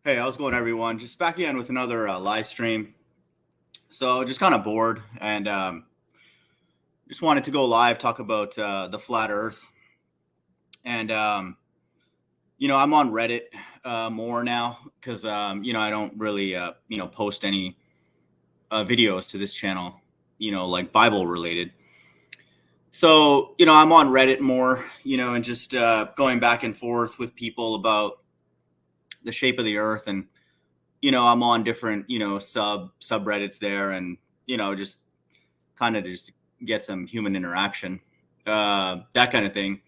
Hey, how's it going, everyone? Just back again with another live stream. So, just kind of bored and just wanted to go live, talk about the flat Earth. And I'm on Reddit more now because I don't really post any videos to this channel, like Bible related. So, I'm on Reddit more, and just going back and forth with people about the shape of the Earth. And I'm on different subreddits there, and just kind of just get some human interaction, that kind of thing.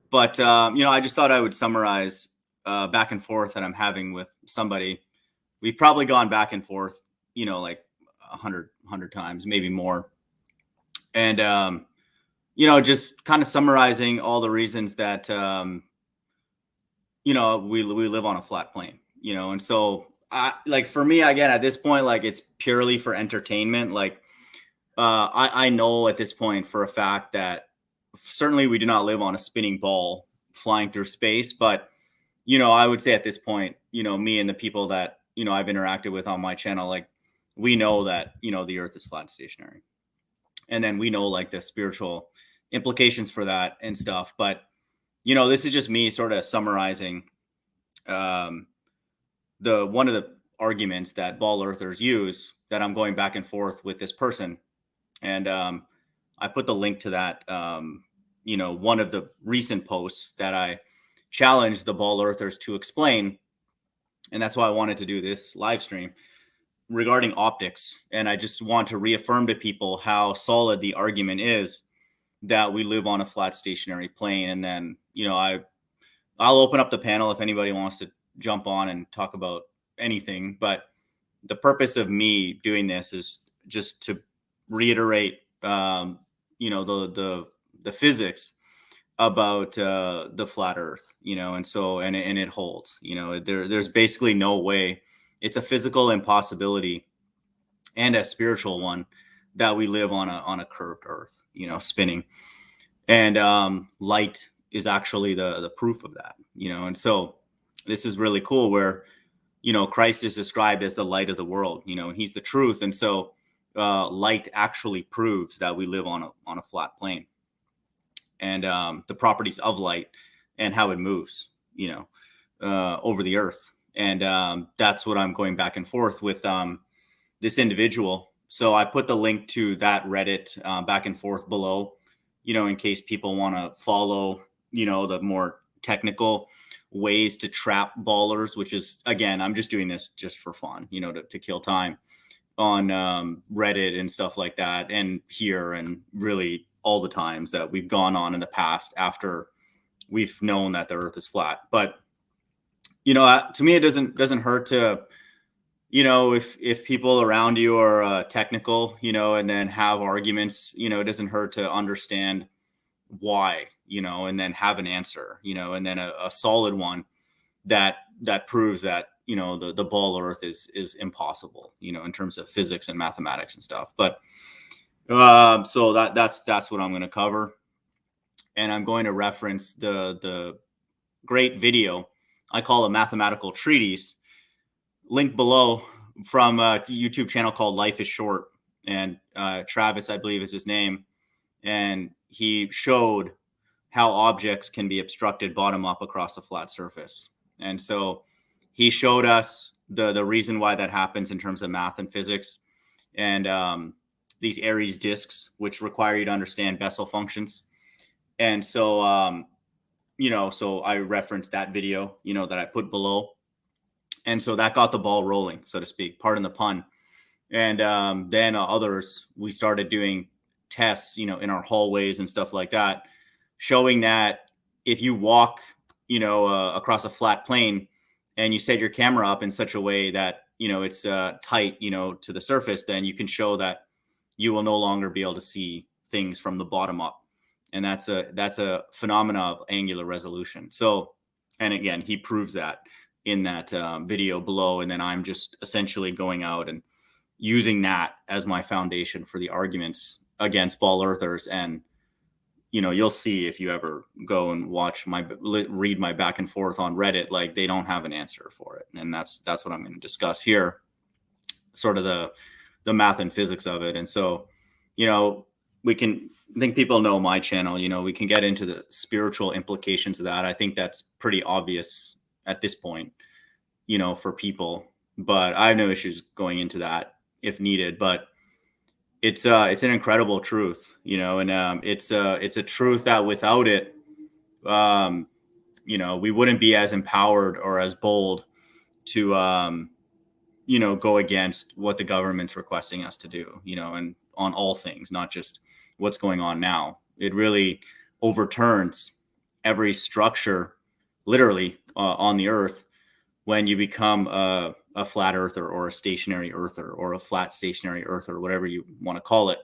But I just thought I would summarize back and forth that I'm having with somebody. We've probably gone back and forth, like a hundred times, maybe more. And just kind of summarizing all the reasons that we live on a flat plane, and so like for me, again, at this point, like it's purely for entertainment. Like I know at this point for a fact that certainly we do not live on a spinning ball flying through space, but I would say at this point, me and the people that I've interacted with on my channel, like we know that the Earth is flat and stationary, and then we know like the spiritual implications for that and stuff. But this is just me sort of summarizing um, the one of the arguments that ball earthers use that I'm going back and forth with this person. And I put the link to that, one of the recent posts that I challenged the ball earthers to explain. And that's why I wanted to do this live stream regarding optics. And I just want to reaffirm to people how solid the argument is that we live on a flat stationary plane. And then, I'll open up the panel if anybody wants to jump on and talk about anything. But the purpose of me doing this is just to reiterate, the physics about the flat Earth, and so and it holds. There's basically no way. It's a physical impossibility and a spiritual one that we live on a curved Earth, spinning. And light is actually the proof of that, and so this is really cool where Christ is described as the light of the world, and he's the truth. And so light actually proves that we live on a flat plane, and the properties of light and how it moves, over the earth. And that's what I'm going back and forth with this individual. So I put the link to that Reddit back and forth below, in case people want to follow, the more technical ways to trap ballers, which is, again, I'm just doing this just for fun, to kill time on Reddit and stuff like that. And here, and really all the times that we've gone on in the past after we've known that the Earth is flat. But, to me, it doesn't hurt to, if people around you are technical, and then have arguments, it doesn't hurt to understand why, and then have an answer, and then a solid one that proves that, the ball Earth is impossible, in terms of physics and mathematics and stuff. But so that's what I'm going to cover. And I'm going to reference the great video I call a mathematical treatise, link below, from a YouTube channel called Life is Short. And Travis, I believe, is his name. And he showed how objects can be obstructed bottom up across a flat surface. And so he showed us the reason why that happens in terms of math and physics, and these Aries disks, which require you to understand Bessel functions. And so, so I referenced that video, that I put below. And so that got the ball rolling, so to speak, pardon the pun. And then others, we started doing tests, in our hallways and stuff like that, showing that if you walk, across a flat plane and you set your camera up in such a way that, it's tight, to the surface, then you can show that you will no longer be able to see things from the bottom up. And that's a phenomena of angular resolution. So, and again, he proves that in that video below. And then I'm just essentially going out and using that as my foundation for the arguments against ball earthers. And, you'll see if you ever go and read my back and forth on Reddit, like they don't have an answer for it. And that's what I'm going to discuss here, sort of the math and physics of it. And so, I think people know my channel, we can get into the spiritual implications of that. I think that's pretty obvious at this point, for people, but I have no issues going into that if needed. But it's an incredible truth, and it's a truth that without it, we wouldn't be as empowered or as bold to, go against what the government's requesting us to do, and on all things, not just what's going on now. It really overturns every structure, literally, on the earth when you become a flat earther or a stationary earther or a flat stationary earther, whatever you want to call it.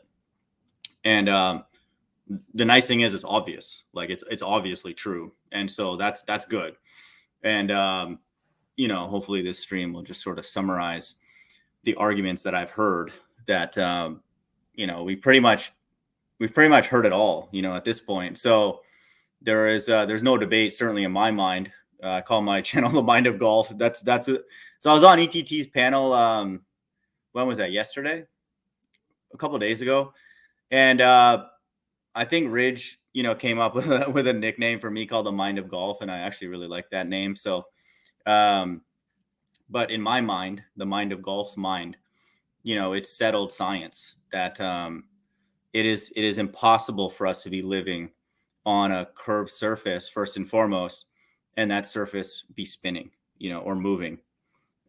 And the nice thing is it's obvious, like it's obviously true. And so that's good. And, hopefully this stream will just sort of summarize the arguments that I've heard that, we've pretty much heard it all, at this point. So there's no debate, certainly in my mind. I call my channel The Mind of Golf. That's it. So I was on ETT's panel. When was that? Yesterday? A couple of days ago. And I think Ridge, came up with a nickname for me called The Mind of Golf. And I actually really like that name. So, but in my mind, the mind of golf's mind, it's settled science that it is impossible for us to be living on a curved surface, first and foremost, and that surface be spinning, or moving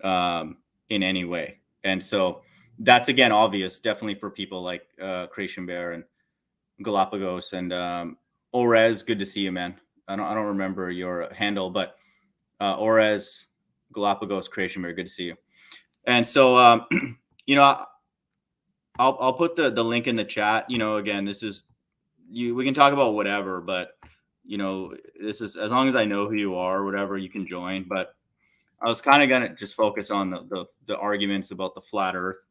in any way. And so that's, again, obvious, definitely for people like Creation Bear and Galapagos and Orez. Good to see you, man. I don't remember your handle, but Orez, Galapagos, Creation Bear, good to see you. And so, I'll put the link in the chat. Again, this is we can talk about whatever, but this is, as long as I know who you are, whatever, you can join. But I was kind of going to just focus on the arguments about the flat earth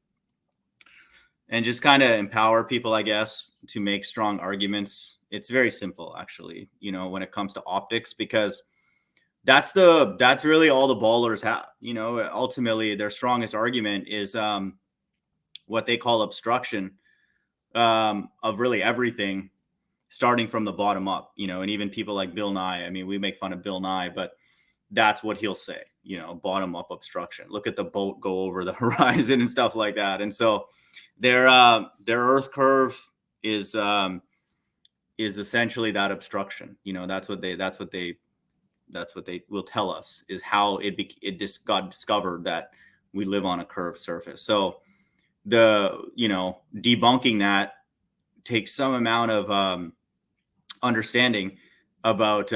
and just kind of empower people, I guess, to make strong arguments. It's very simple, actually, when it comes to optics, because that's really all the ballers have. Ultimately their strongest argument is what they call obstruction of really everything, starting from the bottom up, and even people like Bill Nye. I mean, we make fun of Bill Nye, but that's what he'll say, bottom up obstruction. Look at the boat go over the horizon and stuff like that. And so their earth curve is essentially that obstruction. That's what they will tell us, is how it just got discovered that we live on a curved surface. So debunking that takes some amount of understanding about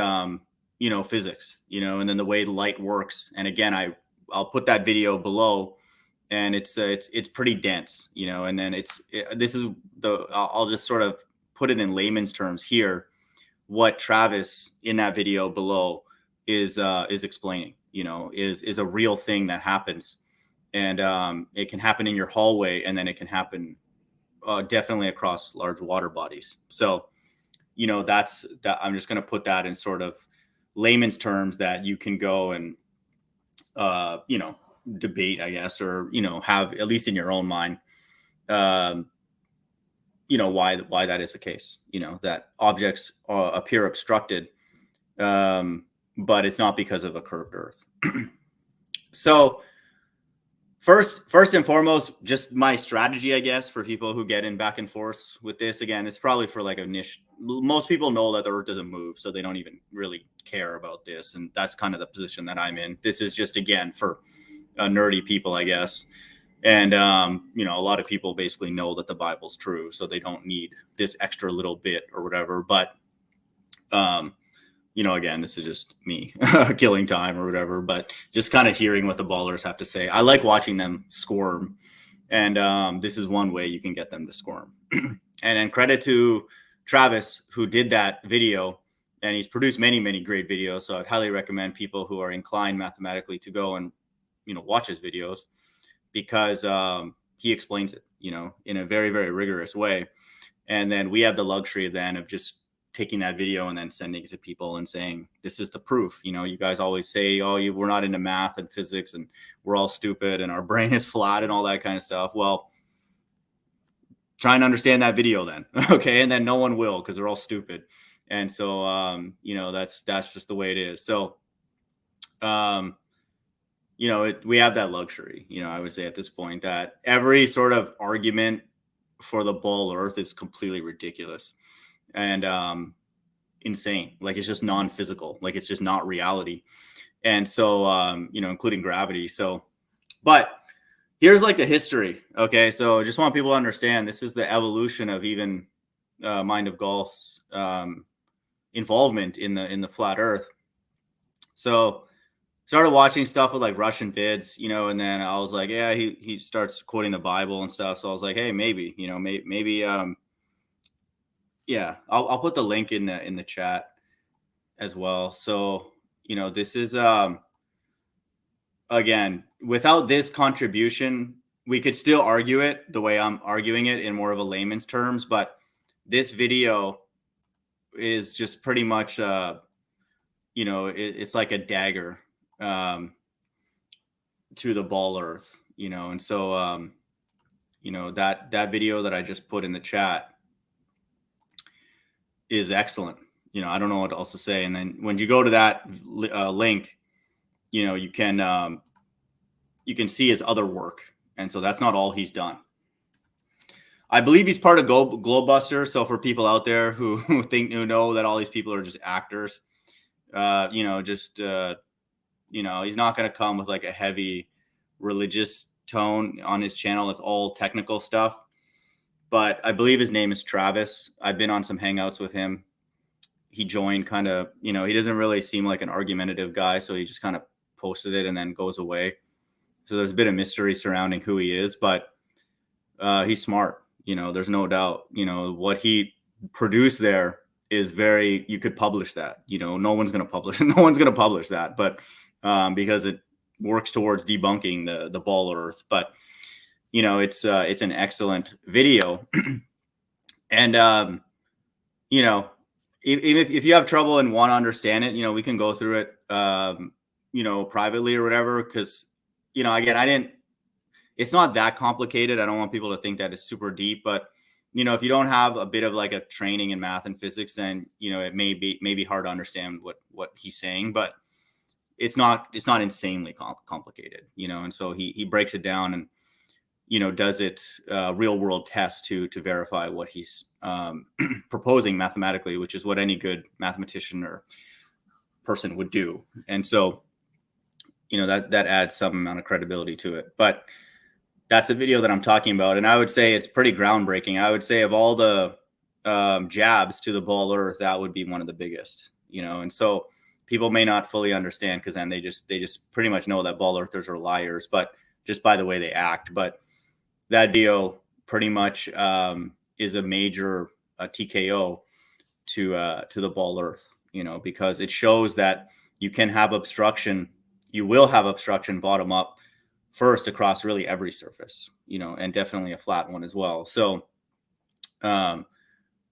physics, and then the way light works. And again, I'll put that video below, and it's pretty dense, and then I'll just sort of put it in layman's terms here, what Travis in that video below is explaining, is a real thing that happens. And it can happen in your hallway, and then it can happen definitely across large water bodies. So, that's that. I'm just going to put that in sort of layman's terms that you can go and, debate, I guess, or, have at least in your own mind, why that is the case, that objects appear obstructed, but it's not because of a curved earth. So, First and foremost, just my strategy, I guess, for people who get in back and forth with this. Again, it's probably for like a niche. Most people know that the earth doesn't move, so they don't even really care about this. And that's kind of the position that I'm in. This is just, again, for nerdy people, I guess. And, a lot of people basically know that the Bible's true, so they don't need this extra little bit or whatever. But, again, this is just me killing time or whatever, but just kind of hearing what the ballers have to say. I like watching them squirm. And this is one way you can get them to squirm. And then credit to Travis, who did that video, and he's produced many, many great videos. So I'd highly recommend people who are inclined mathematically to go and, watch his videos, because he explains it, in a very, very rigorous way. And then we have the luxury then of just taking that video and then sending it to people and saying, this is the proof. You guys always say, oh, we're not into math and physics and we're all stupid and our brain is flat and all that kind of stuff. Well, try and understand that video then. Okay. And then no one will, because they're all stupid. And so, that's just the way it is. So, we have that luxury, I would say at this point, that every sort of argument for the ball earth is completely ridiculous and insane. Like, it's just non-physical. Like, it's just not reality. And so, including gravity. So, but here's like the history. Okay. So I just want people to understand, this is the evolution of even Mind of Golf's involvement in the flat earth. So started watching stuff with like Russian vids, and then I was like, yeah, he starts quoting the Bible and stuff. So I was like, hey, maybe, maybe, yeah, I'll put the link in the chat as well. So, this is, again, without this contribution, we could still argue it the way I'm arguing it in more of a layman's terms, but this video is just pretty much, it's like a dagger to the ball earth, and so, that video that I just put in the chat is excellent. I don't know what else to say. And then when you go to that link, you can see his other work. And so that's not all he's done. I believe he's part of Globebuster. So for people out there who know that all these people are just actors, he's not going to come with like a heavy religious tone on his channel. It's all technical stuff. But I believe his name is Travis. I've been on some hangouts with him. He joined kind of, he doesn't really seem like an argumentative guy. So he just kind of posted it and then goes away. So there's a bit of mystery surrounding who he is, but he's smart. There's no doubt, what he produced there is you could publish that, no one's going to publish that, but because it works towards debunking the ball earth. But, it's an excellent video. And, if you have trouble and want to understand it, we can go through it, privately or whatever. Cause, again, it's not that complicated. I don't want people to think that it's super deep, but if you don't have a bit of like a training in math and physics, then, it may be hard to understand what he's saying, but it's not insanely complicated, and so he breaks it down and, does it real world tests to verify what he's proposing mathematically, which is what any good mathematician or person would do. And so, that adds some amount of credibility to it. But that's a video that I'm talking about. And I would say it's pretty groundbreaking. I would say of all the jabs to the ball earth, that would be one of the biggest, and so people may not fully understand, because then they just pretty much know that ball earthers are liars, but just by the way they act. But that video pretty much is a major TKO to the ball earth, because it shows that you can have obstruction. You will have obstruction bottom up first across really every surface, and definitely a flat one as well. So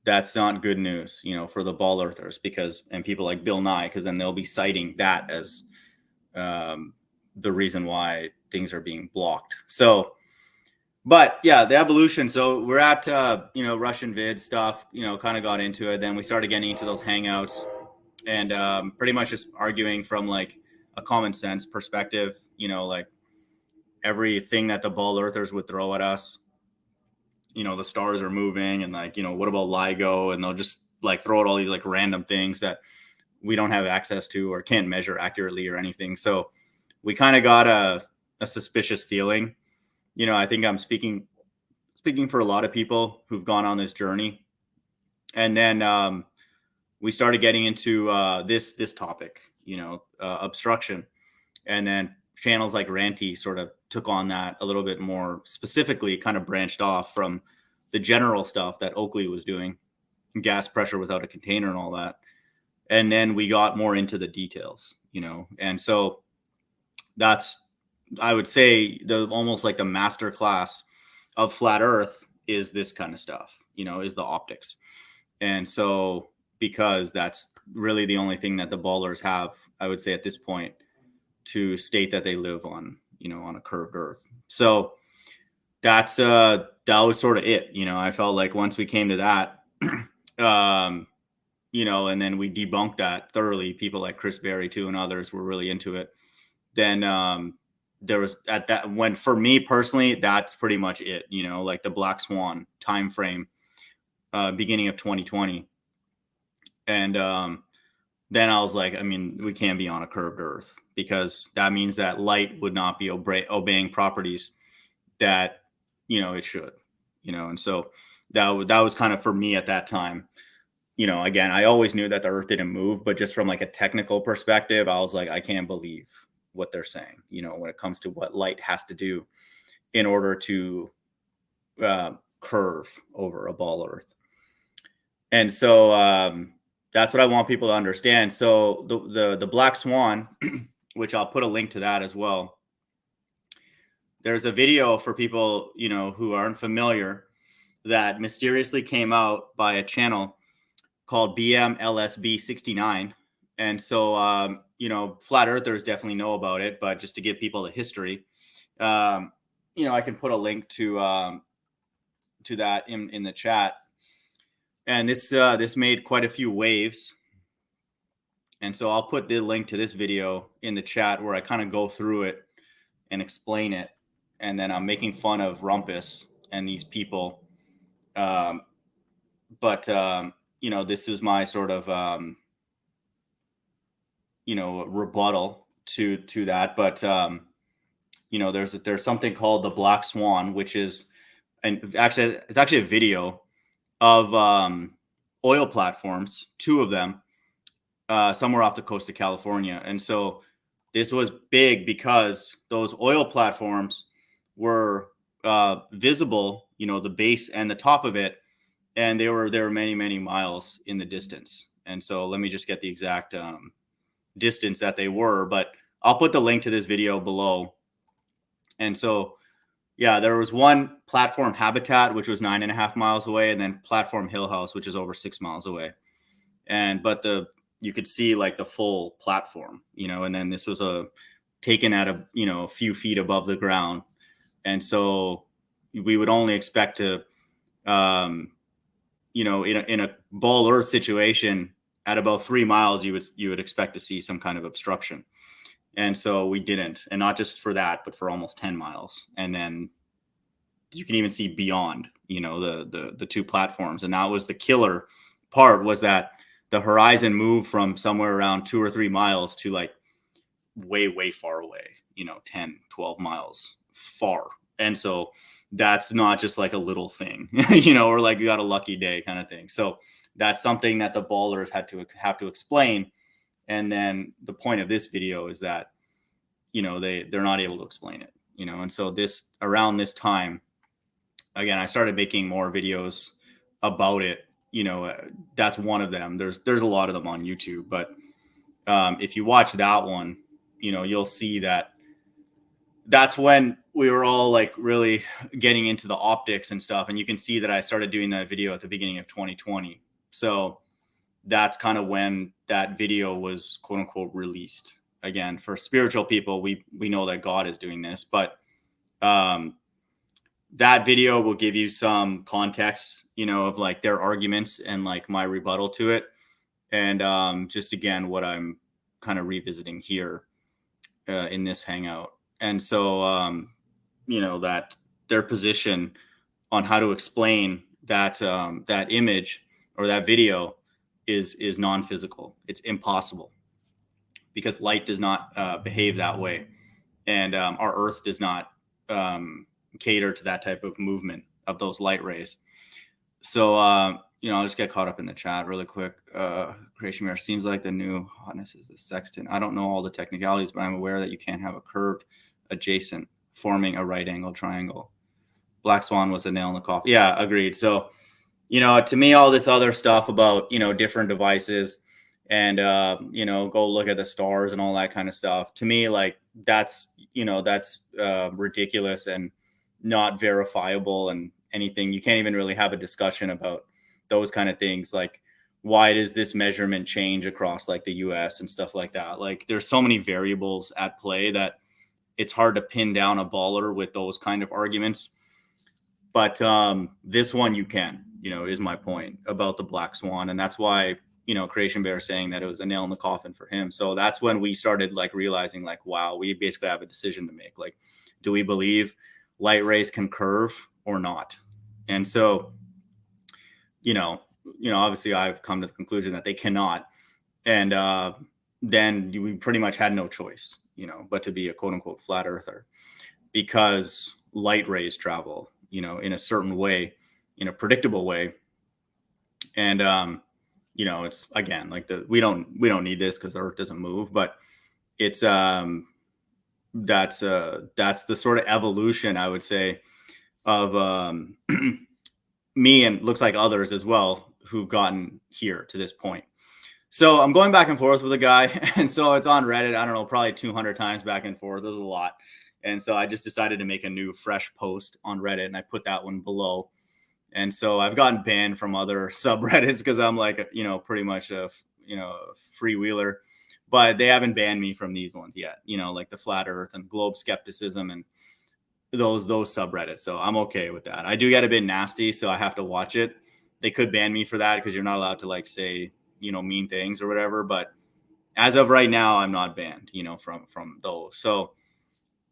that's not good news, for the ball earthers, and people like Bill Nye, because then they'll be citing that as the reason why things are being blocked. So, but yeah, the evolution. So we're at, Russian vid stuff, kind of got into it. Then we started getting into those hangouts and pretty much just arguing from like a common sense perspective, like everything that the ball earthers would throw at us, the stars are moving and like, what about LIGO? And they'll just like throw out all these like random things that we don't have access to or can't measure accurately or anything. So we kind of got a suspicious feeling. I think I'm speaking for a lot of people who've gone on this journey. And then we started getting into this topic, obstruction. And then channels like Ranty sort of took on that a little bit more specifically, kind of branched off from the general stuff that Oakley was doing, gas pressure without a container and all that. And then we got more into the details, and so that's, I would say, almost like the master class of flat earth is this kind of stuff, is the optics. And so because that's really the only thing that the ballers have, I would say, at this point, to state that they live on, on a curved earth. So that was sort of it. I felt like once we came to that, and then we debunked that thoroughly, people like Chris Berry too and others were really into it. Then there was at that, when for me personally, that's pretty much it, like the Black Swan time frame, beginning of 2020. And then I was like, I mean, we can't be on a curved earth, because that means that light would not be obeying properties that, it should, and so that was kind of for me at that time. Again, I always knew that the earth didn't move, but just from like a technical perspective, I was like, I can't believe what they're saying, when it comes to what light has to do in order to curve over a ball earth. And so that's what I want people to understand. So the Black Swan, which I'll put a link to that as well. There's a video for people, who aren't familiar, that mysteriously came out by a channel called BMLSB69. And so, flat earthers definitely know about it, but just to give people the history, I can put a link to that in the chat. And this made quite a few waves. And so I'll put the link to this video in the chat where I kind of go through it and explain it. And then I'm making fun of Rumpus and these people. But this is my sort of, rebuttal to that. But, there's something called the Black Swan, which is, and actually, it's actually a video of oil platforms, two of them, somewhere off the coast of California. And so this was big because those oil platforms were visible, the base and the top of it, and they were many, many miles in the distance. And so let me just get the exact distance that they were, but I'll put the link to this video below. And so, yeah, there was one platform habitat, which was 9.5 miles away, and then platform Hill House, which is over 6 miles away. But you could see like the full platform, and then this was taken at a few feet above the ground. And so we would only expect to, in a ball earth situation at about 3 miles, you would expect to see some kind of obstruction. And so we didn't, and not just for that, but for almost 10 miles. And then you can even see beyond, the two platforms. And that was the killer part, was that the horizon moved from somewhere around 2 or 3 miles to like way, way far away, 10, 12 miles far. And so that's not just like a little thing, or like you got a lucky day kind of thing. So that's something that the ballers have to explain. And then the point of this video is that, they're not able to explain it, and so around this time, again, I started making more videos about it. That's one of them. There's a lot of them on YouTube, but if you watch that one, you'll see that that's when we were all like really getting into the optics and stuff. And you can see that I started doing that video at the beginning of 2020. So that's kind of when that video was quote unquote released. Again, for spiritual people, we know that God is doing this, but that video will give you some context, of like their arguments and like my rebuttal to it. And just again, what I'm kind of revisiting here in this hangout. And so, that their position on how to explain that that image or that video is non-physical. It's impossible, because light does not behave that way, and our Earth does not cater to that type of movement of those light rays. So, I'll just get caught up in the chat really quick. Creation Mirror, seems like the new hotness is the sextant. I don't know all the technicalities, but I'm aware that you can't have a curved adjacent forming a right angle triangle. Black Swan was a nail in the coffin. Yeah, agreed. So, to me, all this other stuff about, different devices and, go look at the stars and all that kind of stuff. To me, like that's ridiculous and not verifiable and anything. You can't even really have a discussion about those kind of things. Like why does this measurement change across like the US and stuff like that? Like there's so many variables at play that it's hard to pin down a baller with those kind of arguments. But this one you can, is my point about the black swan. And that's why, Creation Bear saying that it was a nail in the coffin for him. So that's when we started like realizing like, wow, we basically have a decision to make. Like, do we believe light rays can curve or not? And so, obviously I've come to the conclusion that they cannot. And then we pretty much had no choice, but to be a quote unquote flat earther, because light rays travel, in a certain way, in a predictable way. And, it's again, like we don't need this because the earth doesn't move, but it's, that's the sort of evolution, I would say, of me and looks like others as well who've gotten here to this point. So I'm going back and forth with a guy, and so it's on Reddit. I don't know, probably 200 times back and forth. There's a lot. And so I just decided to make a new fresh post on Reddit, and I put that one below. And so I've gotten banned from other subreddits because I'm like, pretty much a freewheeler, but they haven't banned me from these ones yet, like the flat earth and globe skepticism and those subreddits. So I'm okay with that. I do get a bit nasty, so I have to watch it. They could ban me for that because you're not allowed to like say, mean things or whatever. But as of right now, I'm not banned, from those. So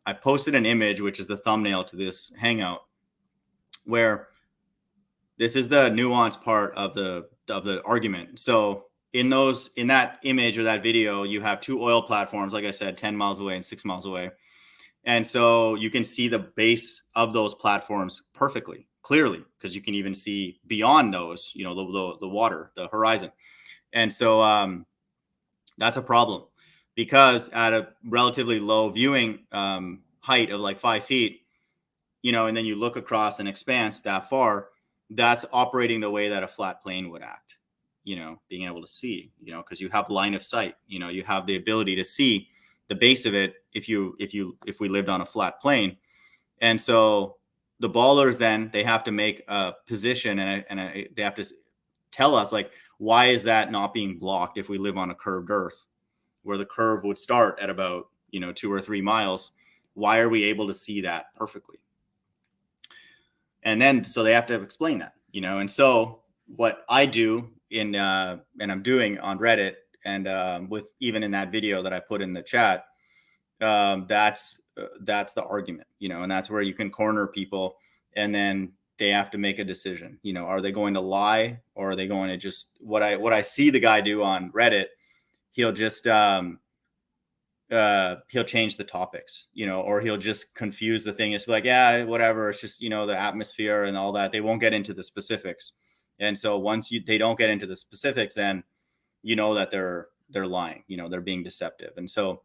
I posted an image, which is the thumbnail to this hangout, where this is the nuanced part of the argument. So in that image or that video, you have two oil platforms, like I said, 10 miles away and 6 miles away. And so you can see the base of those platforms perfectly, clearly, because you can even see beyond those, the water, the horizon. And so that's a problem, because at a relatively low viewing height of like 5 feet, and then you look across an expanse that far, that's operating the way that a flat plane would act, being able to see, because you have line of sight, you have the ability to see the base of it if we lived on a flat plane. And so the ballers, then they have to make a position and they have to tell us, like, why is that not being blocked if we live on a curved earth where the curve would start at about 2 or 3 miles? Why are we able to see that perfectly? And then so they have to explain that, and so what I do and I'm doing on Reddit and with even in that video that I put in the chat, that's the argument, and that's where you can corner people, and then they have to make a decision. Are they going to lie, or are they going to just what I see the guy do on Reddit? He'll just he'll change the topics, or he'll just confuse the thing. It's like, yeah, whatever. It's just, the atmosphere and all that. They won't get into the specifics. And so once they don't get into the specifics, then that they're lying, they're being deceptive. And so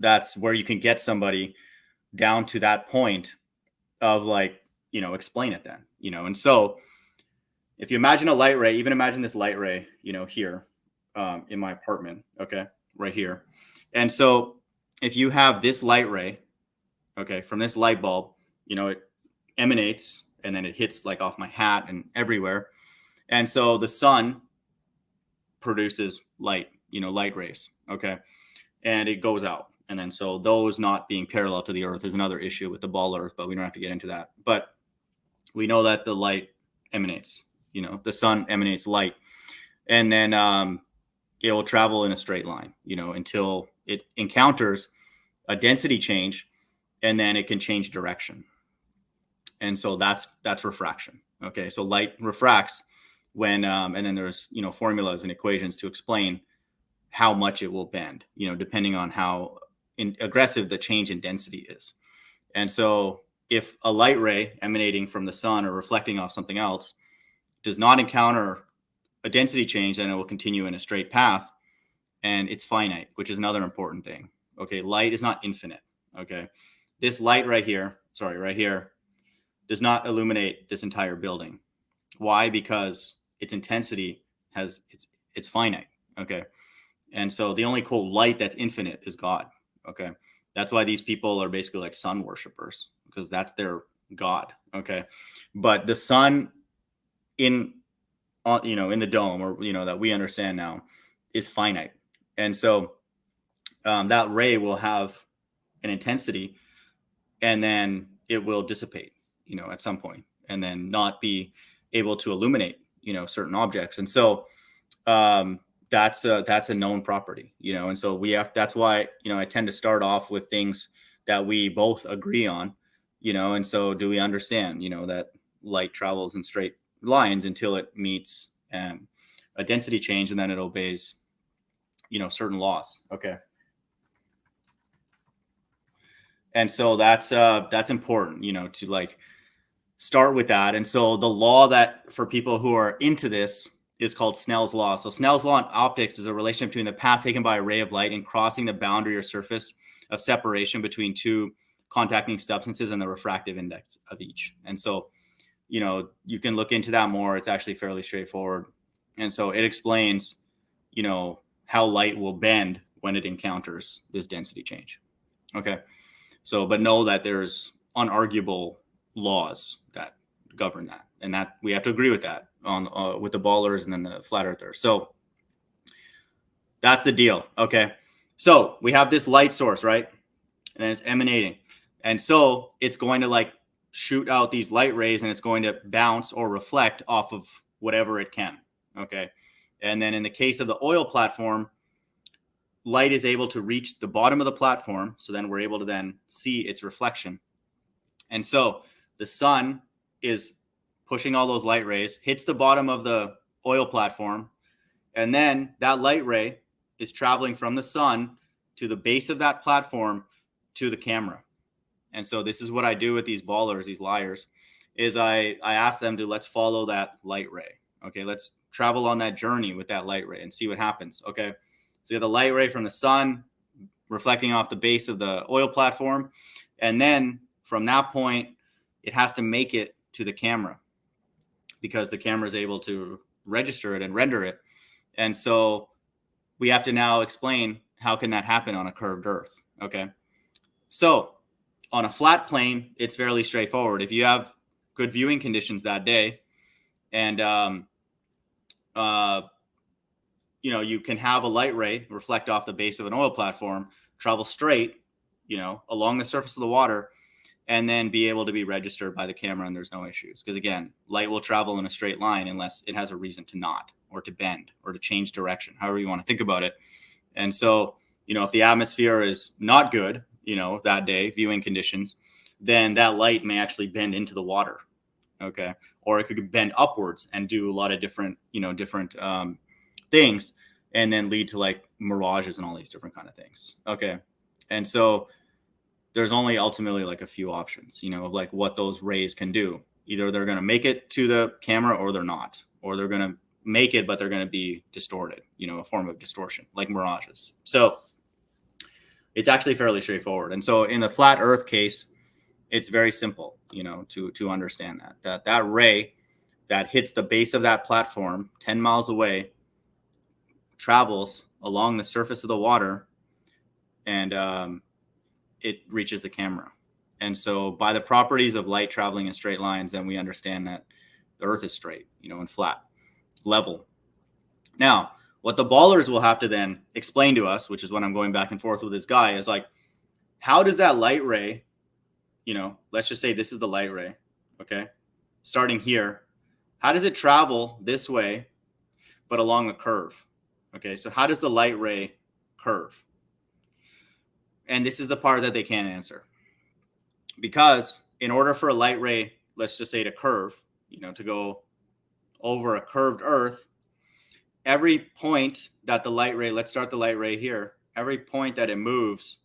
that's where you can get somebody down to that point of like, explain it then, and so if you imagine a light ray, even imagine this light ray, here in my apartment, okay, right here. And so if you have this light ray, okay, from this light bulb, it emanates and then it hits like off my hat and everywhere. And so the sun produces light, light rays, okay, and it goes out. And then so those not being parallel to the earth is another issue with the ball earth, but we don't have to get into that. But we know that the light emanates, the sun emanates light, and then it will travel in a straight line, until it encounters a density change, and then it can change direction. And so that's refraction. Okay. So light refracts when, and then there's, formulas and equations to explain how much it will bend, depending on how aggressive the change in density is. And so if a light ray emanating from the sun or reflecting off something else does not encounter a density change, then it will continue in a straight path, and it's finite, which is another important thing. Okay. Light is not infinite. Okay. This light right here, does not illuminate this entire building. Why? Because its intensity it's finite. Okay. And so the only light that's infinite is God. Okay. That's why these people are basically like sun worshipers, because that's their God. Okay. But the sun in in the dome, or that we understand now, is finite. And so that ray will have an intensity, and then it will dissipate, at some point, and then not be able to illuminate, certain objects. And so that's a known property, and so that's why, I tend to start off with things that we both agree on, and so do we understand, that light travels in straight lines until it meets a density change, and then it obeys, certain laws. Okay. And so that's important, to like start with that. And so the law that, for people who are into this, is called Snell's law. So Snell's law in optics is a relation between the path taken by a ray of light and crossing the boundary or surface of separation between two contacting substances and the refractive index of each. And so, you can look into that more. It's actually fairly straightforward. And so it explains, how light will bend when it encounters this density change. Okay. So, but know that there's unarguable laws that govern that, and that we have to agree with that on with the ballers and then the flat earthers. So that's the deal. Okay. So we have this light source, right? And it's emanating. And so it's going to like shoot out these light rays, and it's going to bounce or reflect off of whatever it can. Okay. And then in the case of the oil platform, light is able to reach the bottom of the platform. So then we're able to then see its reflection. And so the sun is pushing all those light rays, hits the bottom of the oil platform, and then that light ray is traveling from the sun to the base of that platform to the camera. And so this is what I do with these ballers, these liars, is I ask them to, let's follow that light ray. Okay, let's travel on that journey with that light ray and see what happens. Okay, so you have the light ray from the sun reflecting off the base of the oil platform, and then from that point, it has to make it to the camera, because the camera is able to register it and render it. And so we have to now explain, how can that happen on a curved Earth? Okay. So on a flat plane, it's fairly straightforward. If you have good viewing conditions that day, and, you can have a light ray reflect off the base of an oil platform, travel straight, along the surface of the water, and then be able to be registered by the camera, and there's no issues. Because again, light will travel in a straight line unless it has a reason to not, or to bend, or to change direction, however you want to think about it. And so, if the atmosphere is not good, that day, viewing conditions, then that light may actually bend into the water. Okay. Or it could bend upwards and do a lot of different things, and then lead to like mirages and all these different kind of things. Okay. And so there's only ultimately like a few options, of like what those rays can do. Either they're going to make it to the camera, or they're not, or they're going to make it, but they're going to be distorted, a form of distortion, like mirages. So it's actually fairly straightforward. And so in the flat Earth case, it's very simple, to understand that ray that hits the base of that platform 10 miles away travels along the surface of the water, and it reaches the camera. And so by the properties of light traveling in straight lines, then we understand that the Earth is straight, and flat, level. Now, what the ballers will have to then explain to us, which is what I'm going back and forth with this guy, is like, how does that light ray, let's just say this is the light ray, okay, starting here, how does it travel this way, but along a curve? Okay, so how does the light ray curve? And this is the part that they can't answer. Because in order for a light ray, let's just say to curve, to go over a curved Earth, every point that the light ray, let's start the light ray here, every point that it moves,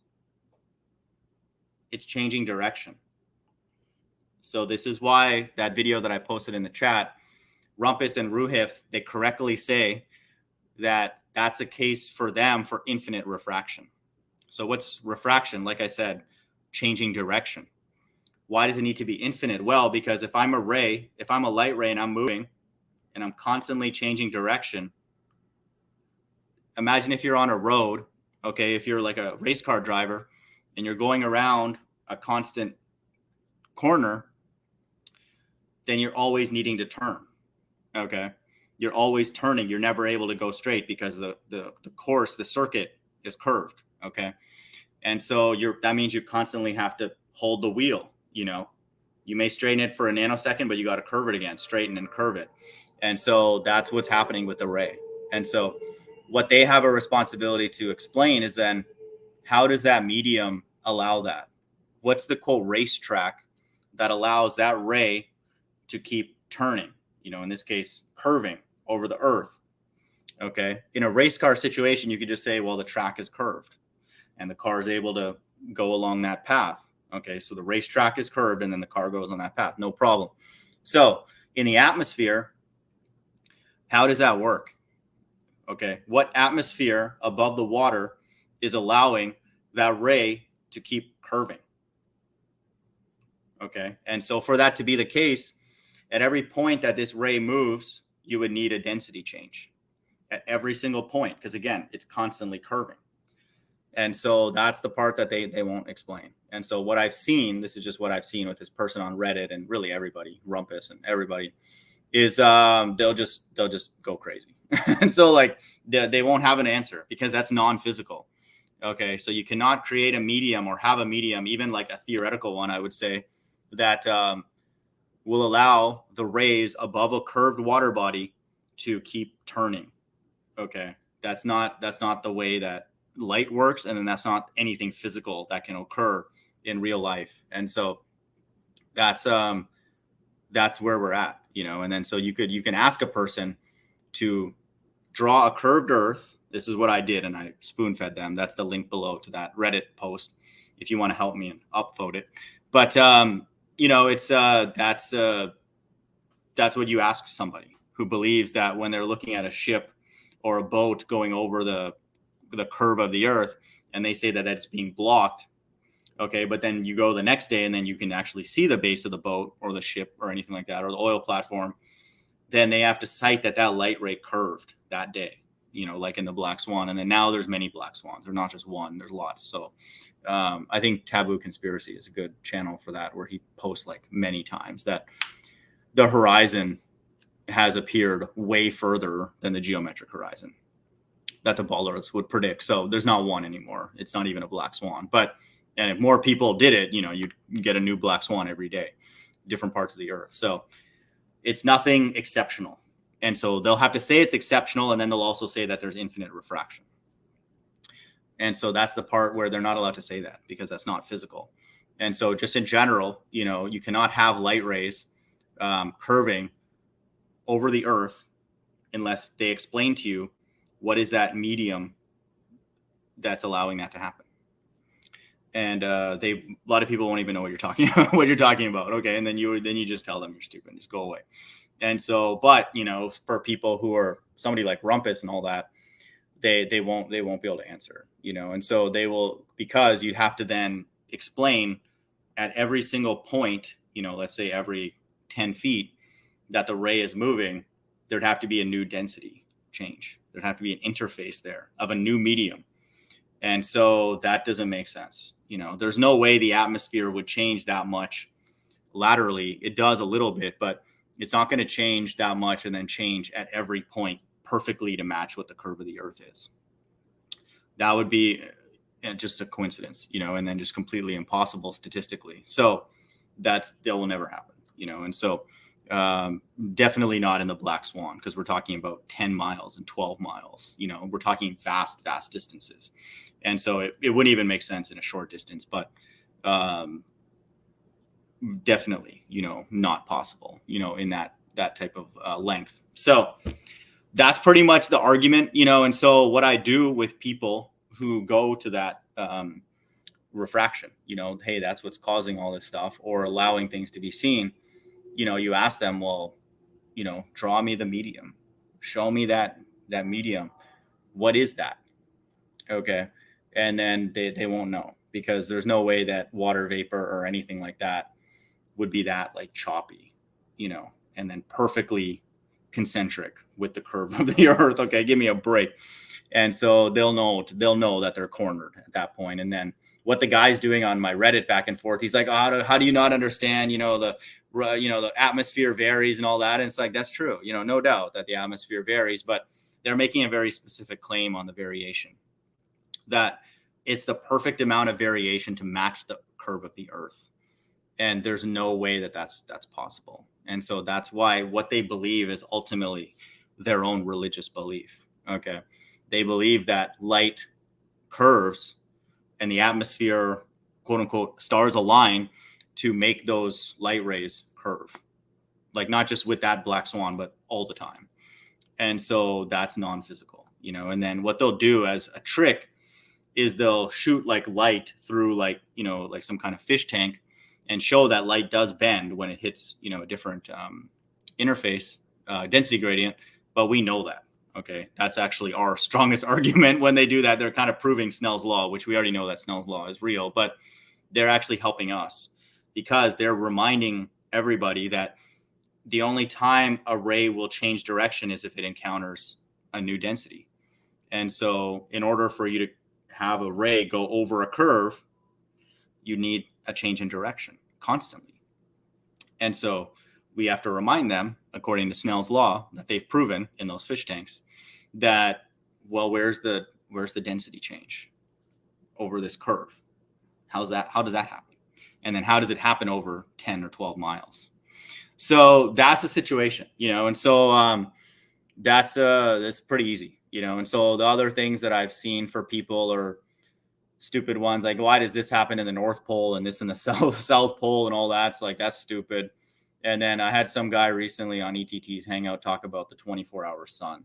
it's changing direction. So this is why that video that I posted in the chat, Rumpus and Ruhif, they correctly say that that's a case for them for infinite refraction. So what's refraction? Like I said, changing direction. Why does it need to be infinite? Well, because if I'm a light ray and I'm moving and I'm constantly changing direction, imagine if you're on a road, okay, if you're like a race car driver and you're going around a constant corner, then you're always needing to turn, okay? you're always turning. You're never able to go straight because the course, the circuit is curved. Okay. And so that means you constantly have to hold the wheel. You may straighten it for a nanosecond, but you got to curve it again, straighten and curve it. And so that's what's happening with the ray. And so what they have a responsibility to explain is then, how does that medium allow that? What's the quote racetrack that allows that ray to keep turning, in this case, curving over the earth? Okay. In a race car situation, you could just say, well, the track is curved and the car is able to go along that path. Okay. So the racetrack is curved and then the car goes on that path. No problem. So in the atmosphere, how does that work? Okay. What atmosphere above the water is allowing that ray to keep curving? Okay. And so for that to be the case, at every point that this ray moves, you would need a density change at every single point, because again, it's constantly curving. And so that's the part that they won't explain. And so what I've seen, this is just what I've seen with this person on Reddit and really everybody, Rumpus and everybody, is they'll just go crazy. And so like they won't have an answer because that's non-physical. Okay. So you cannot create a medium or have a medium, even like a theoretical one, I would say, that will allow the rays above a curved water body to keep turning. Okay. That's not the way that light works. And then that's not anything physical that can occur in real life. And so that's where we're at, and then so you can ask a person to draw a curved earth. This is what I did, and I spoon fed them. That's the link below to that Reddit post if you want to help me and upvote it. But it's that's what you ask somebody who believes that when they're looking at a ship or a boat going over the curve of the earth and they say that it's being blocked. Okay. But then you go the next day and then you can actually see the base of the boat or the ship or anything like that, or the oil platform. Then they have to cite that light ray curved that day, like in the Black Swan. And then now there's many Black Swans. They're not just one, there's lots. So I think Taboo Conspiracy is a good channel for that, where he posts like many times that the horizon has appeared way further than the geometric horizon that the ball earths would predict. So there's not one anymore. It's not even a Black Swan. And if more people did it, you'd get a new Black Swan every day, different parts of the earth. So it's nothing exceptional. And so they'll have to say it's exceptional, and then they'll also say that there's infinite refraction. And so that's the part where they're not allowed to say that, because that's not physical. And so just in general, you cannot have light rays curving over the earth unless they explain to you what is that medium that's allowing that to happen. And a lot of people won't even know what you're talking about. Okay. And then you just tell them you're stupid, just go away. And so, but for people who are somebody like Rumpus and all that, they won't be able to answer, and so they will, because you have to then explain at every single point, let's say every 10 feet that the ray is moving, there'd have to be a new density change. There'd have to be an interface there of a new medium. And so that doesn't make sense. There's no way the atmosphere would change that much laterally. It does a little bit, but it's not going to change that much and then change at every point perfectly to match what the curve of the earth is. That would be just a coincidence, and then just completely impossible statistically. So that will never happen, and so definitely not in the Black Swan, because we're talking about 10 miles and 12 miles, we're talking vast distances. And so it wouldn't even make sense in a short distance, but definitely, not possible, in that type of length. So that's pretty much the argument, and so what I do with people who go to that refraction, hey, that's what's causing all this stuff, or allowing things to be seen, you ask them, well, draw me the medium, show me that medium. What is that? Okay. And then they won't know, because there's no way that water vapor or anything like that would be that like choppy, and then perfectly concentric with the curve of the earth. Okay. Give me a break. And so they'll know that they're cornered at that point. And then what the guy's doing on my Reddit back and forth, he's like, oh, how do you not understand, the atmosphere varies and all that. And it's like, that's true, no doubt that the atmosphere varies, but they're making a very specific claim on the variation, that it's the perfect amount of variation to match the curve of the earth. And there's no way that that's possible. And so that's why what they believe is ultimately their own religious belief. Okay. They believe that light curves and the atmosphere, quote unquote, stars align to make those light rays curve, like not just with that black swan, but all the time. And so that's non-physical, and then what they'll do as a trick is they'll shoot like light through like some kind of fish tank and show that light does bend when it hits, a different interface density gradient. But we know that. Okay. That's actually our strongest argument. When they do that, they're kind of proving Snell's law, which we already know that Snell's law is real, but they're actually helping us because they're reminding everybody that the only time a ray will change direction is if it encounters a new density. And so in order for you to have a ray go over a curve, you need a change in direction constantly. And so we have to remind them, according to Snell's law that they've proven in those fish tanks, that, well, where's the density change over this curve? How does that happen? And then how does it happen over 10 or 12 miles? So that's the situation, and so that's pretty easy, and so the other things that I've seen for people are stupid ones, like, why does this happen in the North Pole and this in the South Pole and all that? It's like, that's stupid. And then I had some guy recently on ETT's Hangout talk about the 24-hour sun.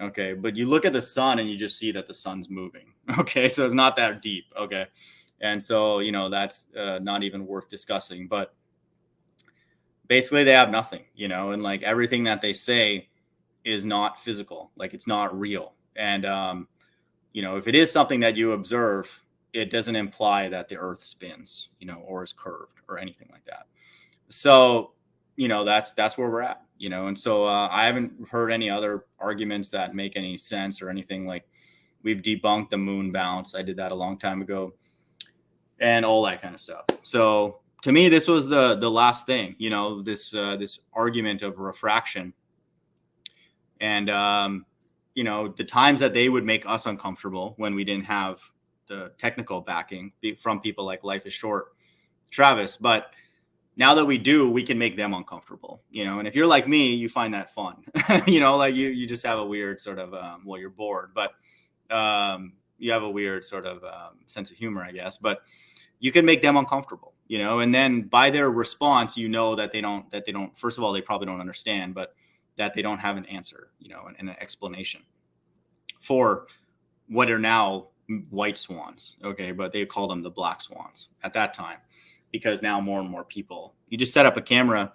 Okay, but you look at the sun and you just see that the sun's moving. Okay, so it's not that deep. Okay, and so that's not even worth discussing. But basically, they have nothing, and like everything that they say is not physical, like it's not real. And if it is something that you observe, it doesn't imply that the earth spins, or is curved or anything like that. So, that's where we're at, and so I haven't heard any other arguments that make any sense or anything. Like, we've debunked the moon bounce. I did that a long time ago and all that kind of stuff. So to me, this was the last thing, this argument of refraction. And, the times that they would make us uncomfortable when we didn't have the technical backing from people like Life is Short, Travis. But now that we do, we can make them uncomfortable, and if you're like me, you find that fun, like you just have a weird sort of, you're bored, but you have a weird sort of sense of humor, I guess, but you can make them uncomfortable, and then by their response, that they don't, first of all, they probably don't understand, but that they don't have an answer, and an explanation for what are now white swans. Okay. But they call them the black swans at that time, because now more and more people, you just set up a camera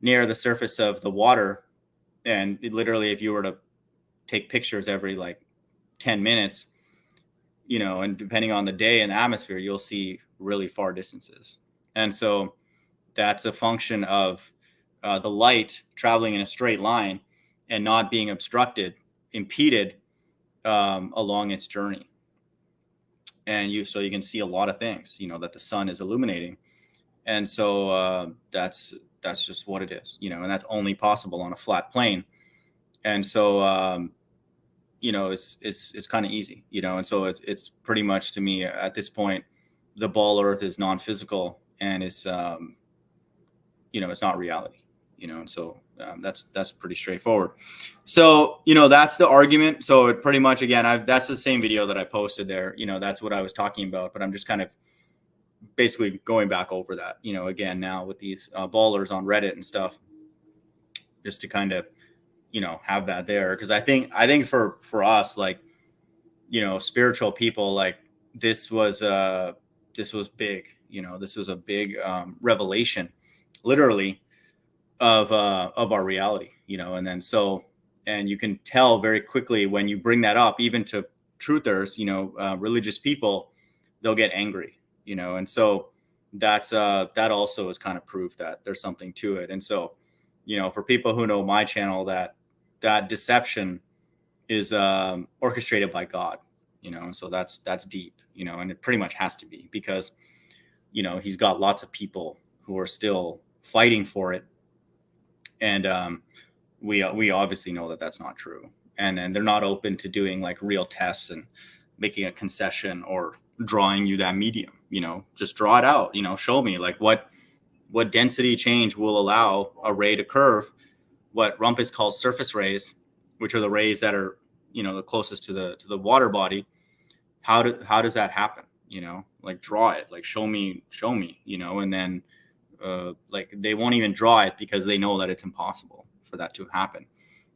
near the surface of the water. And literally, if you were to take pictures every like 10 minutes, and depending on the day and the atmosphere, you'll see really far distances. And so that's a function of the light traveling in a straight line and not being impeded along its journey. And so you can see a lot of things, that the sun is illuminating. And so that's just what it is, and that's only possible on a flat plane. And so, it's kind of easy, and so it's pretty much, to me at this point, the ball earth is non-physical, and it's, it's not reality, and so that's pretty straightforward. So, that's the argument. So it pretty much, again, that's the same video that I posted there, that's what I was talking about, but I'm just kind of basically going back over that, again, now with these ballers on Reddit and stuff, just to kind of, have that there. Cause I think for us, like, spiritual people, like, this was big, this was a big revelation, literally, of our reality, and then and you can tell very quickly when you bring that up, even to truthers, religious people, they'll get angry, and so that also is kind of proof that there's something to it. And so, for people who know my channel, that deception is orchestrated by God, and so that's deep, and it pretty much has to be, because, he's got lots of people who are still fighting for it. And we obviously know that that's not true. And they're not open to doing like real tests and making a concession or drawing you that medium. Just draw it out. Show me like what density change will allow a ray to curve. What Rumpus calls surface rays, which are the rays that are the closest to the water body. How does that happen? Like draw it, like show me, and then like they won't even draw it because they know that it's impossible for that to happen,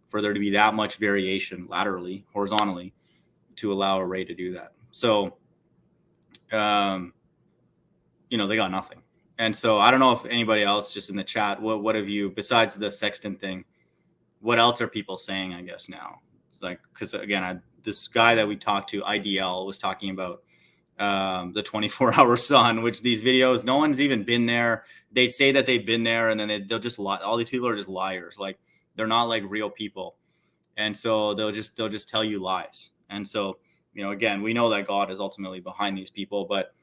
for there to be that much variation laterally, horizontally, to allow a ray to do that. So they got nothing. And so I don't know if anybody else just in the chat, what have you, besides the sextant thing, what else are people saying, I guess, now? Like, because again, this guy that we talked to, IDL, was talking about the 24-hour sun, which these videos, no one's even been there. They say that they've been there, and then they'll just lie. All these people are just liars. Like, they're not like real people. And so they'll just tell you lies. And so, again, we know that God is ultimately behind these people, but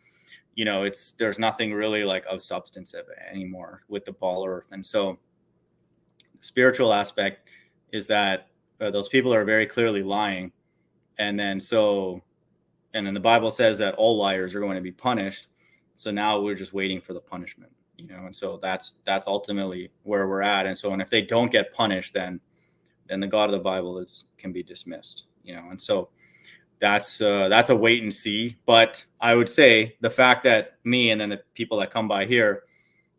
there's nothing really like of substance anymore with the ball earth. And so the spiritual aspect is that those people are very clearly lying. And then the Bible says that all liars are going to be punished. So now we're just waiting for the punishment, and so that's ultimately where we're at. And so, and if they don't get punished, then the God of the Bible can be dismissed, and so that's a wait and see. But I would say the fact that me and then the people that come by here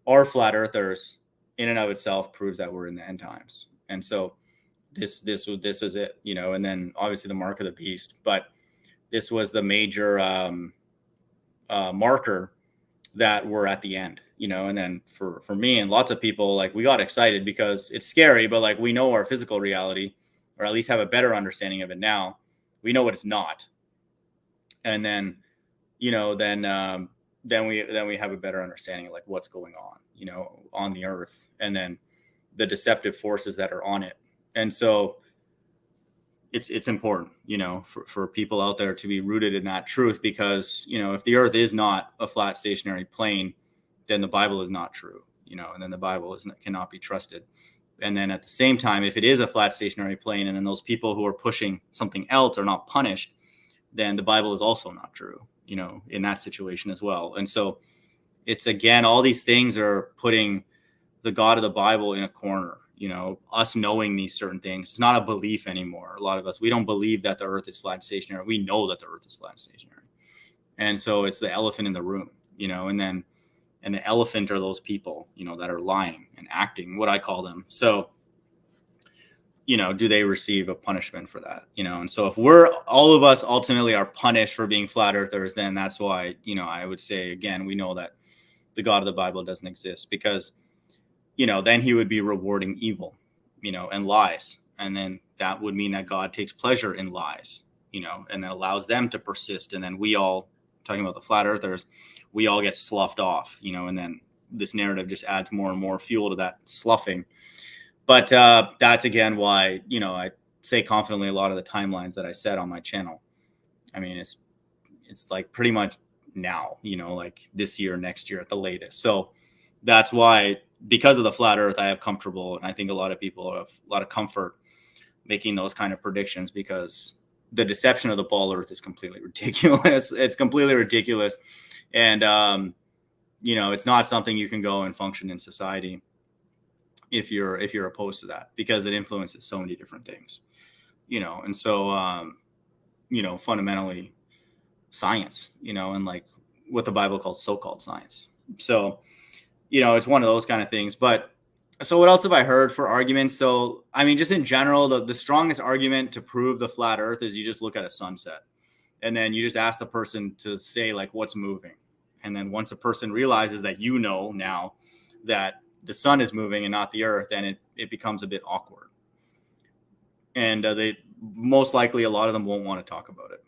are flat earthers in and of itself proves that we're in the end times. And so this is it, and then obviously the mark of the beast, but this was the major marker that we're at the end, and then for me and lots of people, like, we got excited because it's scary, but like we know our physical reality, or at least have a better understanding of it now. We know what it's not. And then, then we have a better understanding of like what's going on, on the earth, and then the deceptive forces that are on it. And so it's important, for people out there to be rooted in that truth, because, if the earth is not a flat stationary plane, then the Bible is not true, and then the Bible cannot be trusted. And then at the same time, if it is a flat stationary plane, and then those people who are pushing something else are not punished, then the Bible is also not true, in that situation as well. And so it's, again, all these things are putting the God of the Bible in a corner, us knowing these certain things. It's not a belief anymore. A lot of us, we don't believe that the earth is flat stationary. We know that the earth is flat stationary. And so it's the elephant in the room, and the elephant are those people, that are lying and acting, what I call them. So, do they receive a punishment for that? And so if all of us ultimately are punished for being flat earthers, then that's why, I would say, again, we know that the God of the Bible doesn't exist, because, then he would be rewarding evil, and lies. And then that would mean that God takes pleasure in lies, and that allows them to persist. And then we all, talking about the flat earthers, we all get sloughed off, and then this narrative just adds more and more fuel to that sloughing. But that's, again, why, I say confidently a lot of the timelines that I said on my channel. I mean, it's like pretty much now, like this year, next year at the latest. So that's why, because of the flat earth, I have comfortable, and I think a lot of people have a lot of comfort making those kind of predictions, because the deception of the ball earth is completely ridiculous. It's completely ridiculous. And, it's not something you can go and function in society if you're opposed to that, because it influences so many different things, and so, fundamentally science, and like what the Bible calls so-called science. So, it's one of those kind of things. But so what else have I heard for arguments? So, I mean, just in general, the strongest argument to prove the flat earth is you just look at a sunset, and then you just ask the person to say like what's moving. And then once a person realizes that, now that the sun is moving and not the earth, then it becomes a bit awkward. And they most likely, a lot of them won't want to talk about it.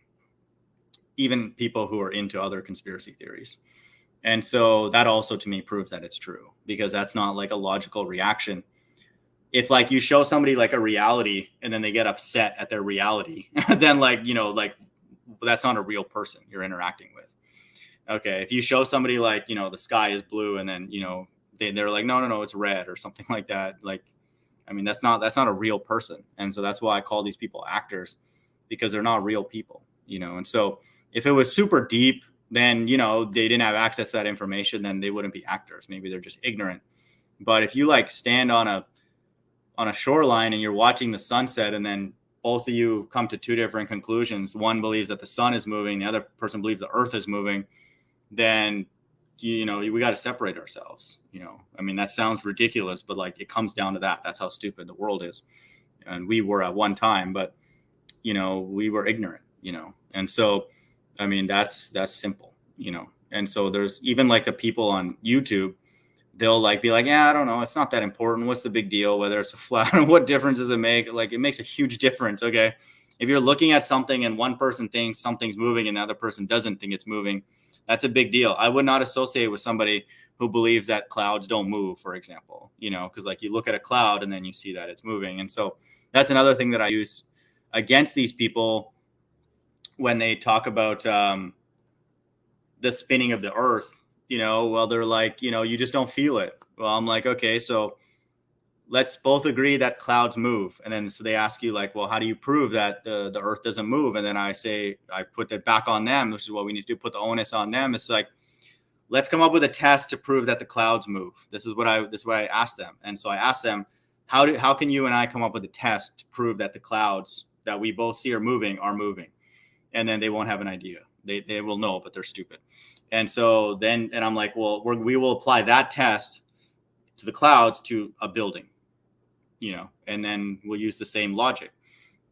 Even people who are into other conspiracy theories. And so that also, to me, proves that it's true, because that's not like a logical reaction. If like you show somebody like a reality and then they get upset at their reality, then like, that's not a real person you're interacting with. Okay. If you show somebody like, the sky is blue, and then, they're like, no, it's red or something like that. Like, I mean, that's not a real person. And so that's why I call these people actors, because they're not real people, And so if it was super deep, then, they didn't have access to that information, then they wouldn't be actors. Maybe they're just ignorant. But if you like stand on a shoreline and you're watching the sunset, and then both of you come to two different conclusions, one believes that the sun is moving, the other person believes the earth is moving, then we got to separate ourselves. I mean, that sounds ridiculous, but like it comes down to that. That's how stupid the world is. And we were at one time, but we were ignorant, and so I mean, that's simple, and so there's even like the people on YouTube, they'll like be like, yeah, I don't know, it's not that important, what's the big deal whether it's a flat, what difference does it make? Like, it makes a huge difference. Okay, if you're looking at something and one person thinks something's moving and another person doesn't think it's moving, that's a big deal. I would not associate with somebody who believes that clouds don't move, for example, because like you look at a cloud and then you see that it's moving. And so that's another thing that I use against these people when they talk about the spinning of the earth. Well, they're like, you just don't feel it. Well, I'm like, okay, so let's both agree that clouds move. And then so they ask you like, well, how do you prove that the earth doesn't move? And then I say, I put it back on them, which is what we need to do, put the onus on them. It's like, let's come up with a test to prove that the clouds move. This is what I asked them. And so I asked them, how can you and I come up with a test to prove that the clouds that we both see are moving? And then they won't have an idea. They will know, but they're stupid. And so then, and I'm like, well, we will apply that test to the clouds to a building, and then we'll use the same logic.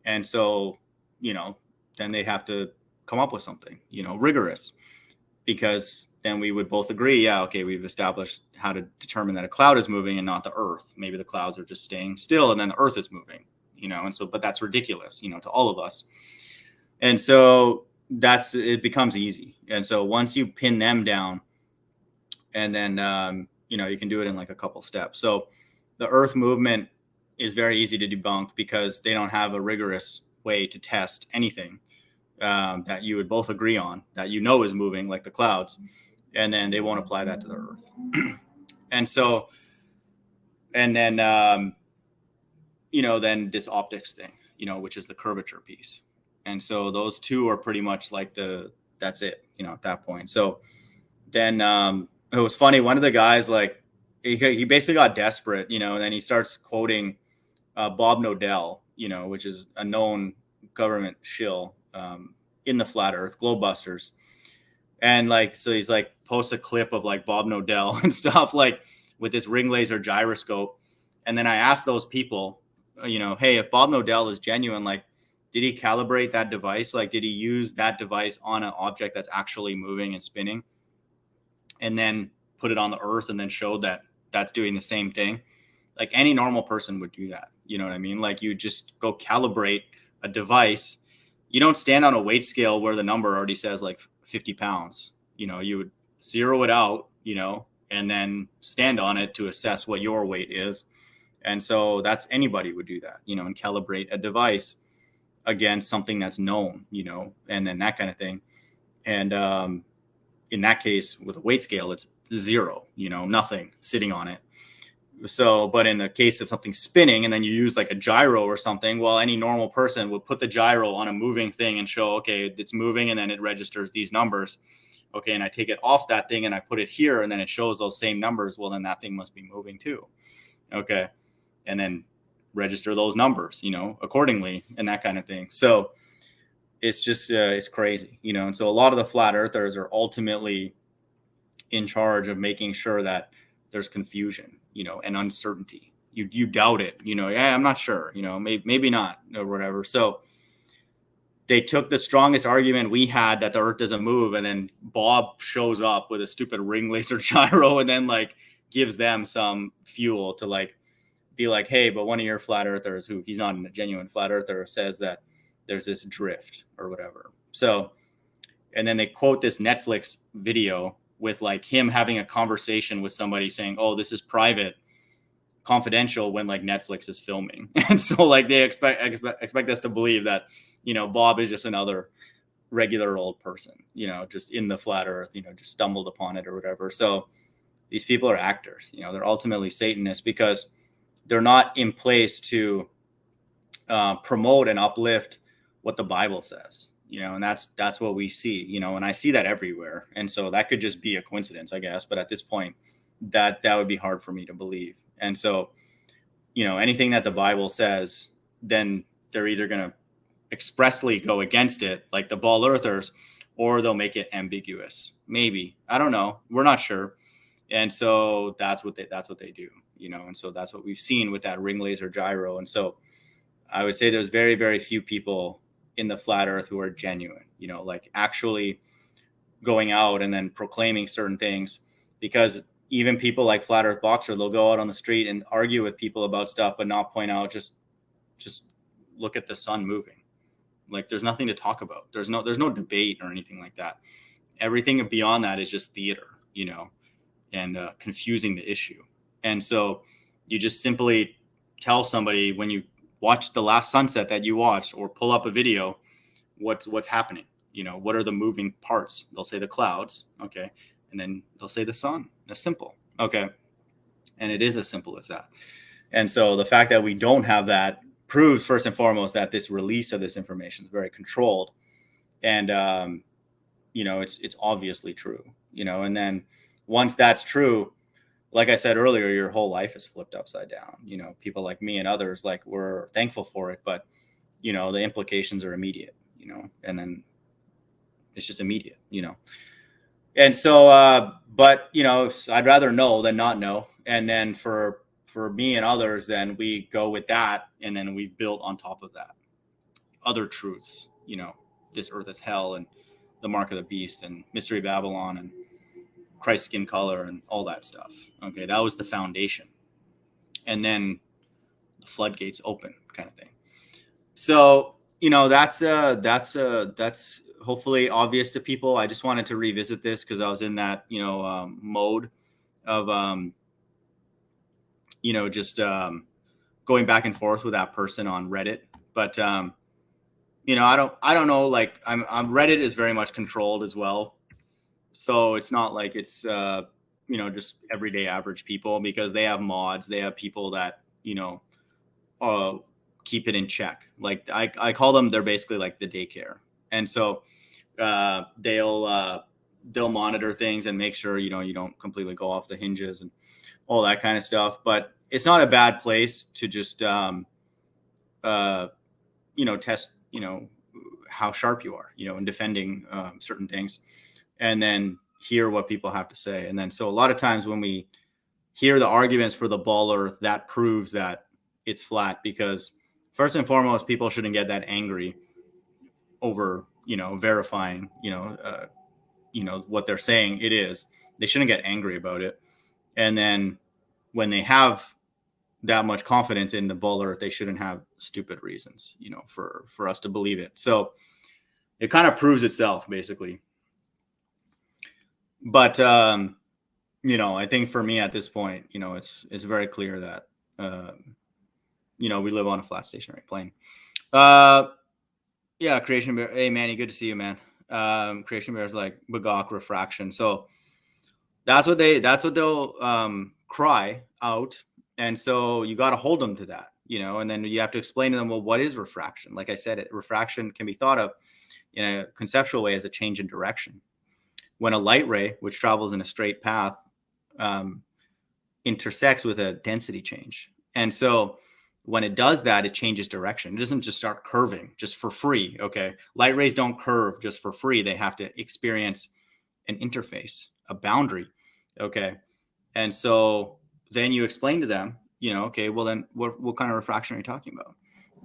And so, then they have to come up with something, rigorous, because then we would both agree, yeah, okay, we've established how to determine that a cloud is moving and not the earth. Maybe the clouds are just staying still and then the earth is moving, and so, but that's ridiculous, to all of us. And so it becomes easy. And so once you pin them down, and then, you can do it in like a couple steps. So the earth movement is very easy to debunk because they don't have a rigorous way to test anything that you would both agree on that is moving, like the clouds, and then they won't apply that to the earth. And so, and then, then this optics thing, which is the curvature piece. And so those two are pretty much like that's it, at that point. So then it was funny. One of the guys, like, he basically got desperate, and then he starts quoting Bob Nodell, which is a known government shill in the flat earth, Globebusters. And like, so he's like, posts a clip of like Bob Nodell and stuff, like with this ring laser gyroscope. And then I asked those people, hey, if Bob Nodell is genuine, like, did he calibrate that device? Like, did he use that device on an object that's actually moving and spinning, and then put it on the earth and then showed that that's doing the same thing? Like, any normal person would do that. You know what I mean? Like, you just go calibrate a device. You don't stand on a weight scale where the number already says like 50 pounds. You would zero it out, and then stand on it to assess what your weight is. And so anybody would do that, and calibrate a device against something that's known, and then that kind of thing. And in that case, with a weight scale, it's zero, nothing sitting on it. So, but in the case of something spinning and then you use like a gyro or something, well, any normal person would put the gyro on a moving thing and show, okay, it's moving and then it registers these numbers. Okay, and I take it off that thing and I put it here and then it shows those same numbers. Well, then that thing must be moving too. Okay, and then register those numbers, accordingly, and that kind of thing. So it's just, it's crazy, and so a lot of the flat earthers are ultimately in charge of making sure that there's confusion, and uncertainty. You doubt it, yeah, I'm not sure, maybe not, or whatever. So they took the strongest argument we had that the earth doesn't move, and then Bob shows up with a stupid ring laser gyro and then like gives them some fuel to like be like, hey, but one of your flat earthers, who he's not a genuine flat earther, says that there's this drift or whatever. So, and then they quote this Netflix video with like him having a conversation with somebody saying, oh, this is private, confidential, when like Netflix is filming. And so like they expect us to believe that, Bob is just another regular old person, just in the flat earth, just stumbled upon it or whatever. So These people are actors. They're ultimately Satanists because they're not in place to promote and uplift what the Bible says. And that's what we see. And I see that everywhere. And so that could just be a coincidence, I guess. But at this point, that would be hard for me to believe. And so, anything that the Bible says, then they're either going to expressly go against it, like the ball earthers, or they'll make it ambiguous. Maybe, I don't know. We're not sure. And so that's what they do. And so that's what we've seen with that ring laser gyro. And so I would say there's very, very few people in the flat earth who are genuine, like actually going out and then proclaiming certain things, because even people like Flat Earth Boxer, they'll go out on the street and argue with people about stuff, but not point out, just look at the sun moving. Like there's nothing to talk about. There's no debate or anything like that. Everything beyond that is just theater, and confusing the issue. And so you just simply tell somebody, when you watch the last sunset that you watched, or pull up a video, what's happening. What are the moving parts? They'll say the clouds, okay, and then they'll say the sun. That's simple, okay, and it is as simple as that. And so the fact that we don't have that proves, first and foremost, that this release of this information is very controlled, and it's obviously true. And then once that's true, like I said earlier, your whole life is flipped upside down. People like me and others, like, we're thankful for it, but the implications are immediate. And then it's just immediate. And so, but I'd rather know than not know. And then for me and others, then we go with that, and then we build on top of that other truths. This earth is hell, and the mark of the beast, and Mystery Babylon, and Christ's skin color, and all that stuff. Okay, that was the foundation, and then the floodgates open, kind of thing. So that's hopefully obvious to people. I just wanted to revisit this because I was in that mode of just going back and forth with that person on Reddit. But I don't know. Like, I'm Reddit is very much controlled as well. So it's not like it's, just everyday average people, because they have mods. They have people that, keep it in check. Like I call them, they're basically like the daycare. And so they'll monitor things and make sure, you don't completely go off the hinges and all that kind of stuff. But it's not a bad place to just, test, how sharp you are, in defending certain things, and then hear what people have to say. And then, so a lot of times when we hear the arguments for the ball earth, that proves that it's flat, because first and foremost, people shouldn't get that angry over, verifying, what they're saying it is. They shouldn't get angry about it. And then when they have that much confidence in the ball earth, they shouldn't have stupid reasons, for us to believe it. So it kind of proves itself, basically. But, I think for me at this point, it's very clear that, we live on a flat stationary plane. Yeah, Creation Bear. Hey, Manny, good to see you, man. Creation Bear is like Bagok refraction. So that's what they'll cry out. And so you got to hold them to that, and then you have to explain to them, well, what is refraction? Like I said, refraction can be thought of in a conceptual way as a change in direction. When a light ray, which travels in a straight path, intersects with a density change. And so when it does that, it changes direction. It doesn't just start curving just for free. Okay. Light rays don't curve just for free. They have to experience an interface, a boundary. Okay. And so then you explain to them, okay, well then what kind of refraction are you talking about?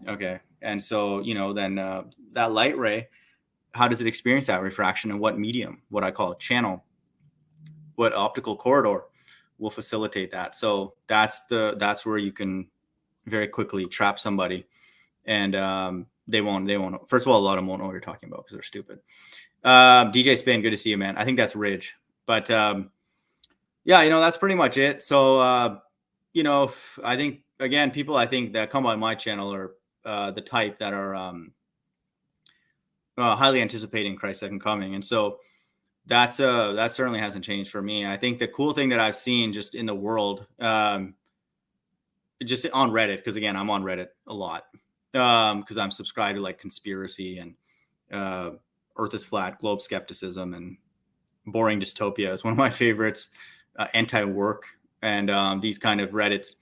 Okay. And so, then that light ray, how does it experience that refraction, and what medium, what I call a channel, what optical corridor will facilitate that? So that's where you can very quickly trap somebody, and they won't. First of all, a lot of them won't know what you're talking about because they're stupid. DJ Spin, good to see you, man. I think that's Ridge, but yeah, that's pretty much it. So I think, again, people I think that come on my channel are the type that are highly anticipating Christ's second coming, and so That certainly hasn't changed for me. I think the cool thing that I've seen just in the world, just on Reddit, because again, I'm on Reddit a lot, because I'm subscribed to like conspiracy and uh, Earth is flat, globe skepticism, and boring dystopia is one of my favorites. Anti-work and these kind of Reddits.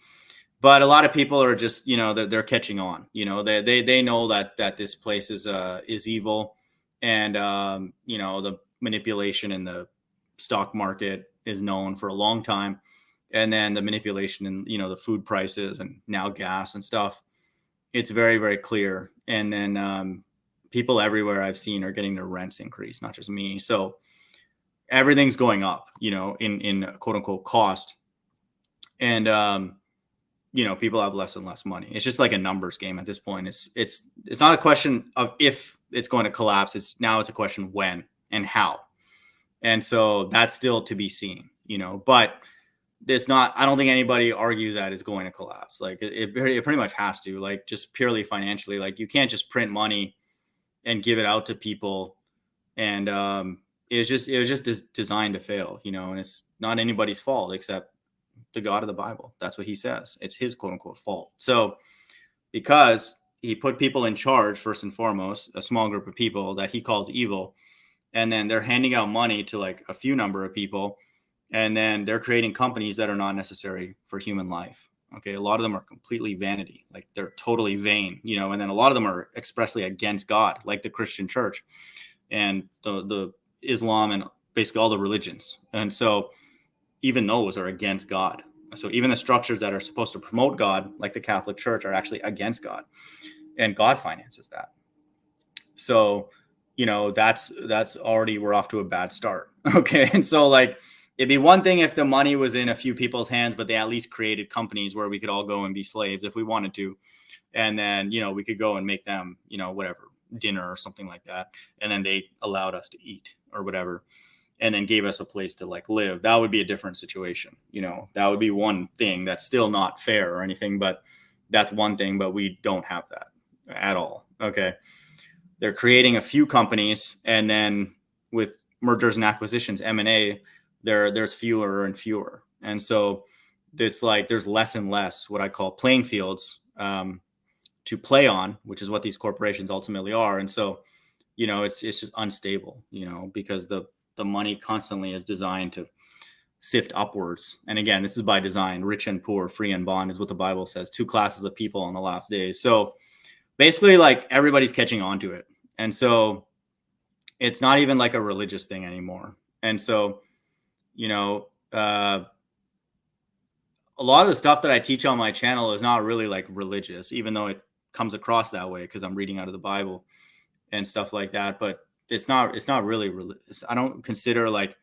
But a lot of people are just, they're catching on. They know that this place is evil, and the manipulation in the stock market is known for a long time, and then the manipulation in the food prices and now gas and stuff. It's very, very clear. And then people everywhere I've seen are getting their rents increased, not just me. So everything's going up, in quote unquote cost, and people have less and less money. It's just like a numbers game at this point. It's not a question of if it's going to collapse. It's a question when and how. And so that's still to be seen, but it's not, I don't think anybody argues that it's going to collapse. Like it pretty much has to, like, just purely financially. Like you can't just print money and give it out to people. And it was just designed to fail, and it's not anybody's fault except the God of the Bible. That's what he says. It's his quote unquote fault. So because he put people in charge, first and foremost, a small group of people that he calls evil, and then they're handing out money to like a few number of people, and then they're creating companies that are not necessary for human life. Okay. A lot of them are completely vanity. Like they're totally vain, and then a lot of them are expressly against God, like the Christian church and the Islam and basically all the religions. And so even those are against God. So even the structures that are supposed to promote God, like the Catholic Church, are actually against God, and God finances that. So, that's already, we're off to a bad start. Okay. And so like, it'd be one thing if the money was in a few people's hands, but they at least created companies where we could all go and be slaves if we wanted to. And then, we could go and make them, whatever, dinner or something like that. And then they allowed us to eat or whatever, and then gave us a place to like live. That would be a different situation. That would be one thing that's still not fair or anything, but that's one thing. But we don't have that at all. Okay. They're creating a few companies, and then with mergers and acquisitions, M&A, there's fewer and fewer. And so it's like, there's less and less what I call playing fields to play on, which is what these corporations ultimately are. And so, it's just unstable, because the money constantly is designed to sift upwards. And again, this is by design. Rich and poor, free and bond is what the Bible says. Two classes of people in the last days. So basically, like, everybody's catching on to it. And so it's not even like a religious thing anymore. And so, a lot of the stuff that I teach on my channel is not really like religious, even though it comes across that way because I'm reading out of the Bible and stuff like that. But it's not really religious. I don't consider like,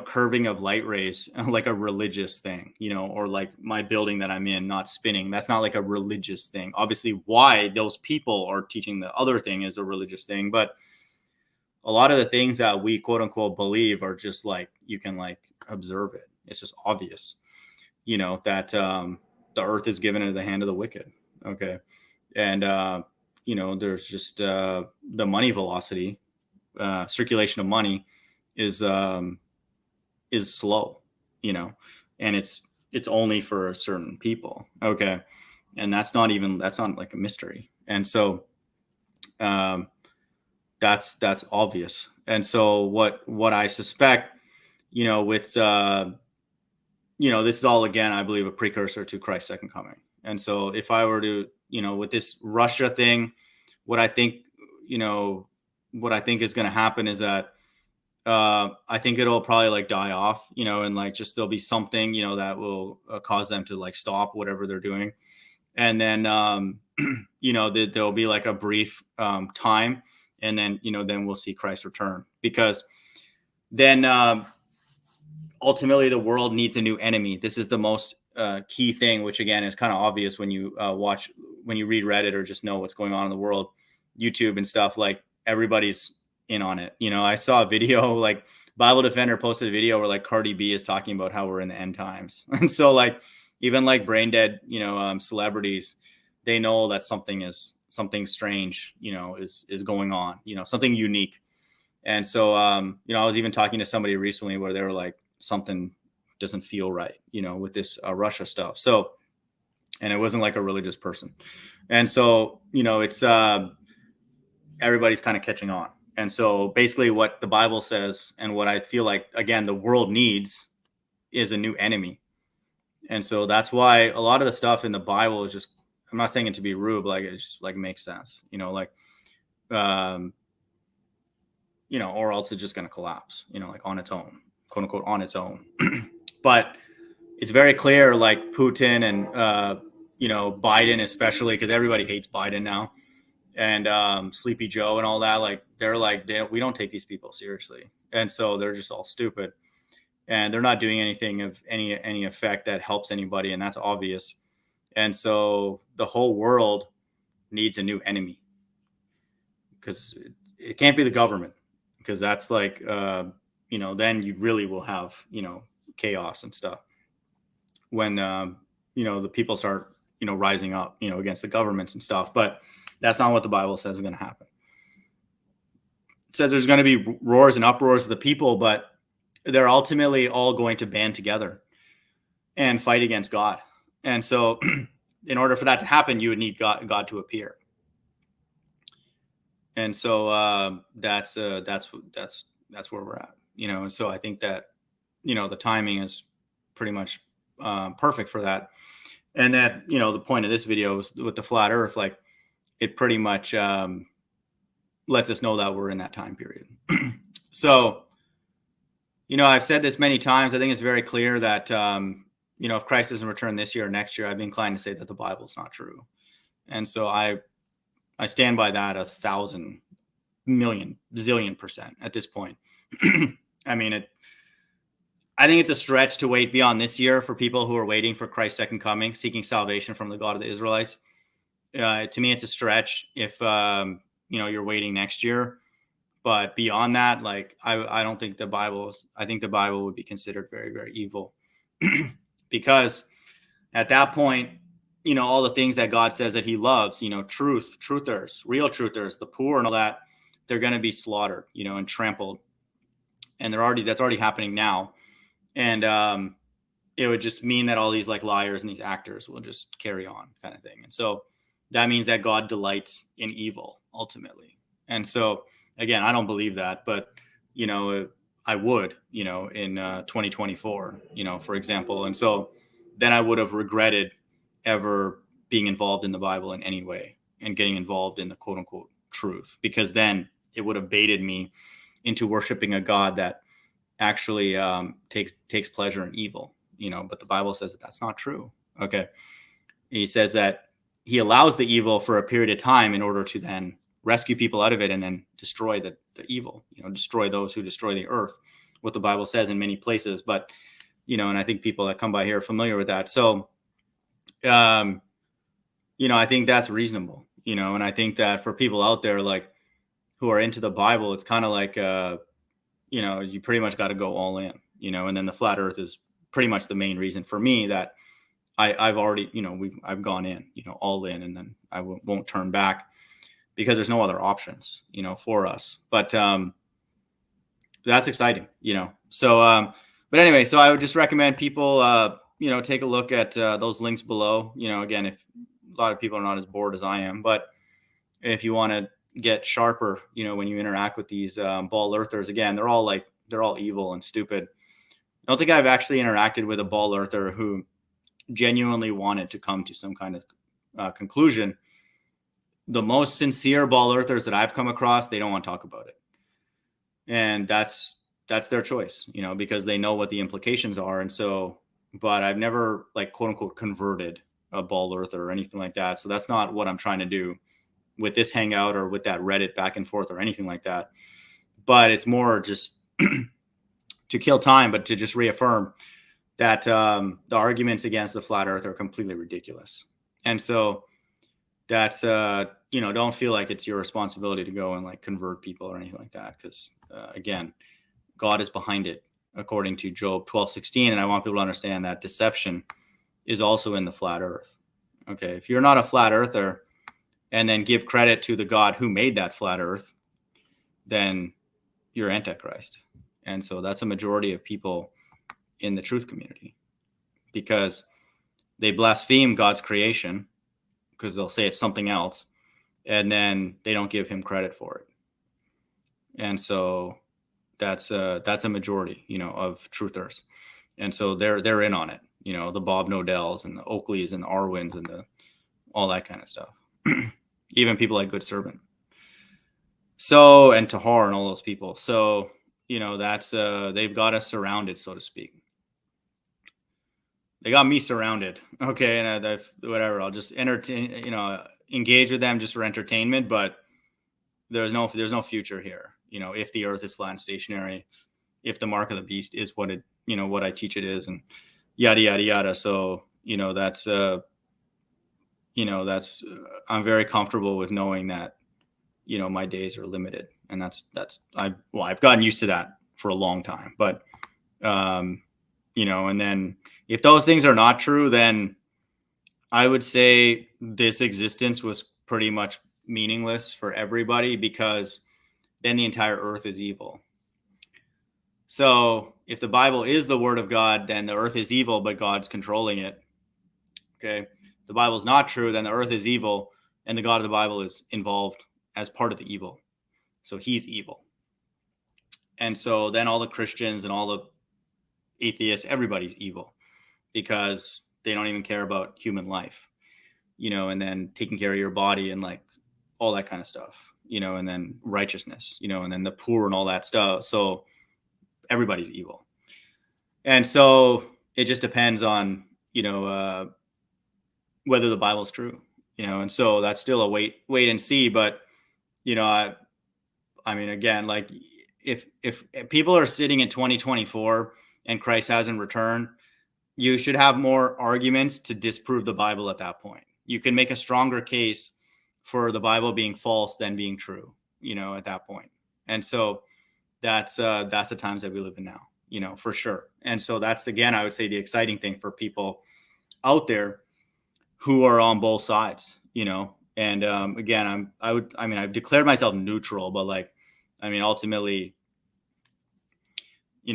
curving of light rays like a religious thing, or like my building that I'm in not spinning. That's not like a religious thing. Obviously, why those people are teaching the other thing is a religious thing. But a lot of the things that we quote unquote believe are just like, you can like observe it. It's just obvious, that the earth is given into the hand of the wicked. Okay. And, there's just the money velocity, circulation of money is slow, and it's only for certain people. Okay. And that's not like a mystery. And so that's obvious. And so what I suspect, with this is all, again, I believe, a precursor to Christ's second coming. And so if I were to, with this Russia thing, what I think is going to happen is that I think it'll probably like die off, and like just there'll be something, that will cause them to like stop whatever they're doing. And then, there'll be like a brief time, and then, then we'll see Christ return, because then ultimately the world needs a new enemy. This is the most key thing, which again is kind of obvious when you when you read Reddit or just know what's going on in the world, YouTube and stuff. Like, everybody's in on it. I saw a video, like Bible Defender posted a video where like Cardi B is talking about how we're in the end times. And so like, even like brain dead, celebrities, they know that something strange, is going on, something unique. And so, I was even talking to somebody recently where they were like, something doesn't feel right, with this Russia stuff. So, and it wasn't like a religious person. And so, it's everybody's kind of catching on. And so basically what the Bible says and what I feel like, again, the world needs is a new enemy. And so that's why a lot of the stuff in the Bible is just, I'm not saying it to be rude, but like it just like makes sense, or else it's just going to collapse, like on its own, quote unquote, on its own. But it's very clear, like Putin and, Biden, especially because everybody hates Biden now, and Sleepy Joe and all that. Like they're like, we don't take these people seriously. And so they're just all stupid and they're not doing anything of any effect that helps anybody. And that's obvious. And so the whole world needs a new enemy because it can't be the government, because that's like, then you really will have, chaos and stuff when, the people start, rising up, against the governments and stuff. But that's not what the Bible says is going to happen. It says there's going to be roars and uproars of the people, but they're ultimately all going to band together and fight against God. And so in order for that to happen, you would need God to appear. And so that's where we're at, and so I think that, the timing is pretty much perfect for that. And that, the point of this video is with the flat earth, like it pretty much lets us know that we're in that time period. So, I've said this many times. I think it's very clear that, if Christ doesn't return this year or next year, I'd be inclined to say that the Bible's not true. And so I stand by that 1,000 million zillion % at this point. I mean, I think it's a stretch to wait beyond this year for people who are waiting for Christ's second coming, seeking salvation from the God of the Israelites. To me, it's a stretch if, you're waiting next year. But beyond that, like, I don't think I think the Bible would be considered very, very evil because at that point, all the things that God says that he loves, truthers, real truthers, the poor and all that, they're going to be slaughtered, and trampled. And that's already happening now. And it would just mean that all these like liars and these actors will just carry on, kind of thing. And so that means that God delights in evil ultimately. And so, again, I don't believe that, but, I would, in 2024, for example. And so then I would have regretted ever being involved in the Bible in any way and getting involved in the quote unquote truth, because then it would have baited me into worshiping a God that actually takes pleasure in evil, but the Bible says that that's not true. Okay. He says that he allows the evil for a period of time in order to then rescue people out of it and then destroy the evil, destroy those who destroy the earth, what the Bible says in many places. But, and I think people that come by here are familiar with that. So, I think that's reasonable, and I think that for people out there, like, who are into the Bible, it's kind of like, you pretty much got to go all in, and then the flat earth is pretty much the main reason for me that I've already, I've gone in, all in, and then I won't turn back because there's no other options, for us. But that's exciting, So, but anyway, so I would just recommend people, take a look at those links below. Again, if a lot of people are not as bored as I am, but if you want to get sharper, when you interact with these ball earthers, again, they're all evil and stupid. I don't think I've actually interacted with a ball earther who genuinely wanted to come to some kind of conclusion. The most sincere ball earthers that I've come across, they don't want to talk about it. And that's their choice, because they know what the implications are. And so, but I've never, like, quote unquote, converted a ball earther or anything like that. So that's not what I'm trying to do with this hangout or with that Reddit back and forth or anything like that. But it's more just to kill time, but to just reaffirm that the arguments against the flat earth are completely ridiculous. And so that's, don't feel like it's your responsibility to go and like convert people or anything like that. Because again, God is behind it, according to Job 12:16. And I want people to understand that deception is also in the flat earth. Okay. If you're not a flat earther and then give credit to the God who made that flat earth, then you're Antichrist. And so that's a majority of people in the truth community, because they blaspheme God's creation because they'll say it's something else, and then they don't give him credit for it. And so that's a majority, of truthers. And so they're in on it, the Bob Nodells and the Oakleys and the Arwins and all that kind of stuff. Even people like Good Servant. So, and Tahar and all those people. So, that's they've got us surrounded, so to speak. They got me surrounded. Okay. And whatever, I'll just entertain, engage with them just for entertainment, but there's no future here. If the earth is flat and stationary, if the mark of the beast is what it, what I teach it is, and yada, yada, yada. So, that's, I'm very comfortable with knowing that, my days are limited, and I've gotten used to that for a long time, but, and then if those things are not true, then I would say this existence was pretty much meaningless for everybody, because then the entire earth is evil. So if the Bible is the word of God, then the earth is evil, but God's controlling it. Okay. If the Bible is not true, then the earth is evil, and the God of the Bible is involved as part of the evil. So he's evil. And so then all the Christians and all the atheists, everybody's evil, because they don't even care about human life, and then taking care of your body and like all that kind of stuff, and then righteousness, and then the poor and all that stuff. So everybody's evil. And so it just depends on, whether the Bible is true, and so that's still a wait and see. But, I mean, again, like if people are sitting in 2024 and Christ hasn't returned, you should have more arguments to disprove the Bible at that point. You can make a stronger case for the Bible being false than being true, at that point. And so that's the times that we live in now, for sure. And so that's, again, I would say the exciting thing for people out there who are on both sides, and again, I've declared myself neutral, but ultimately,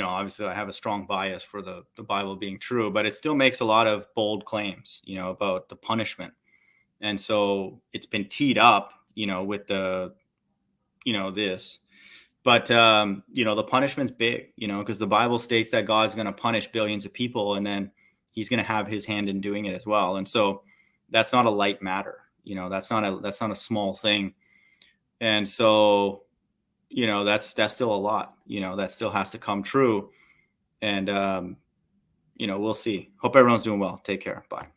obviously I have a strong bias for the Bible being true, but it still makes a lot of bold claims, about the punishment. And so it's been teed up, with the, this, but, the punishment's big, because the Bible states that God's going to punish billions of people, and then he's going to have his hand in doing it as well. And so that's not a light matter, that's not a small thing. And so, that's still a lot, that still has to come true. And, we'll see. Hope everyone's doing well. Take care. Bye.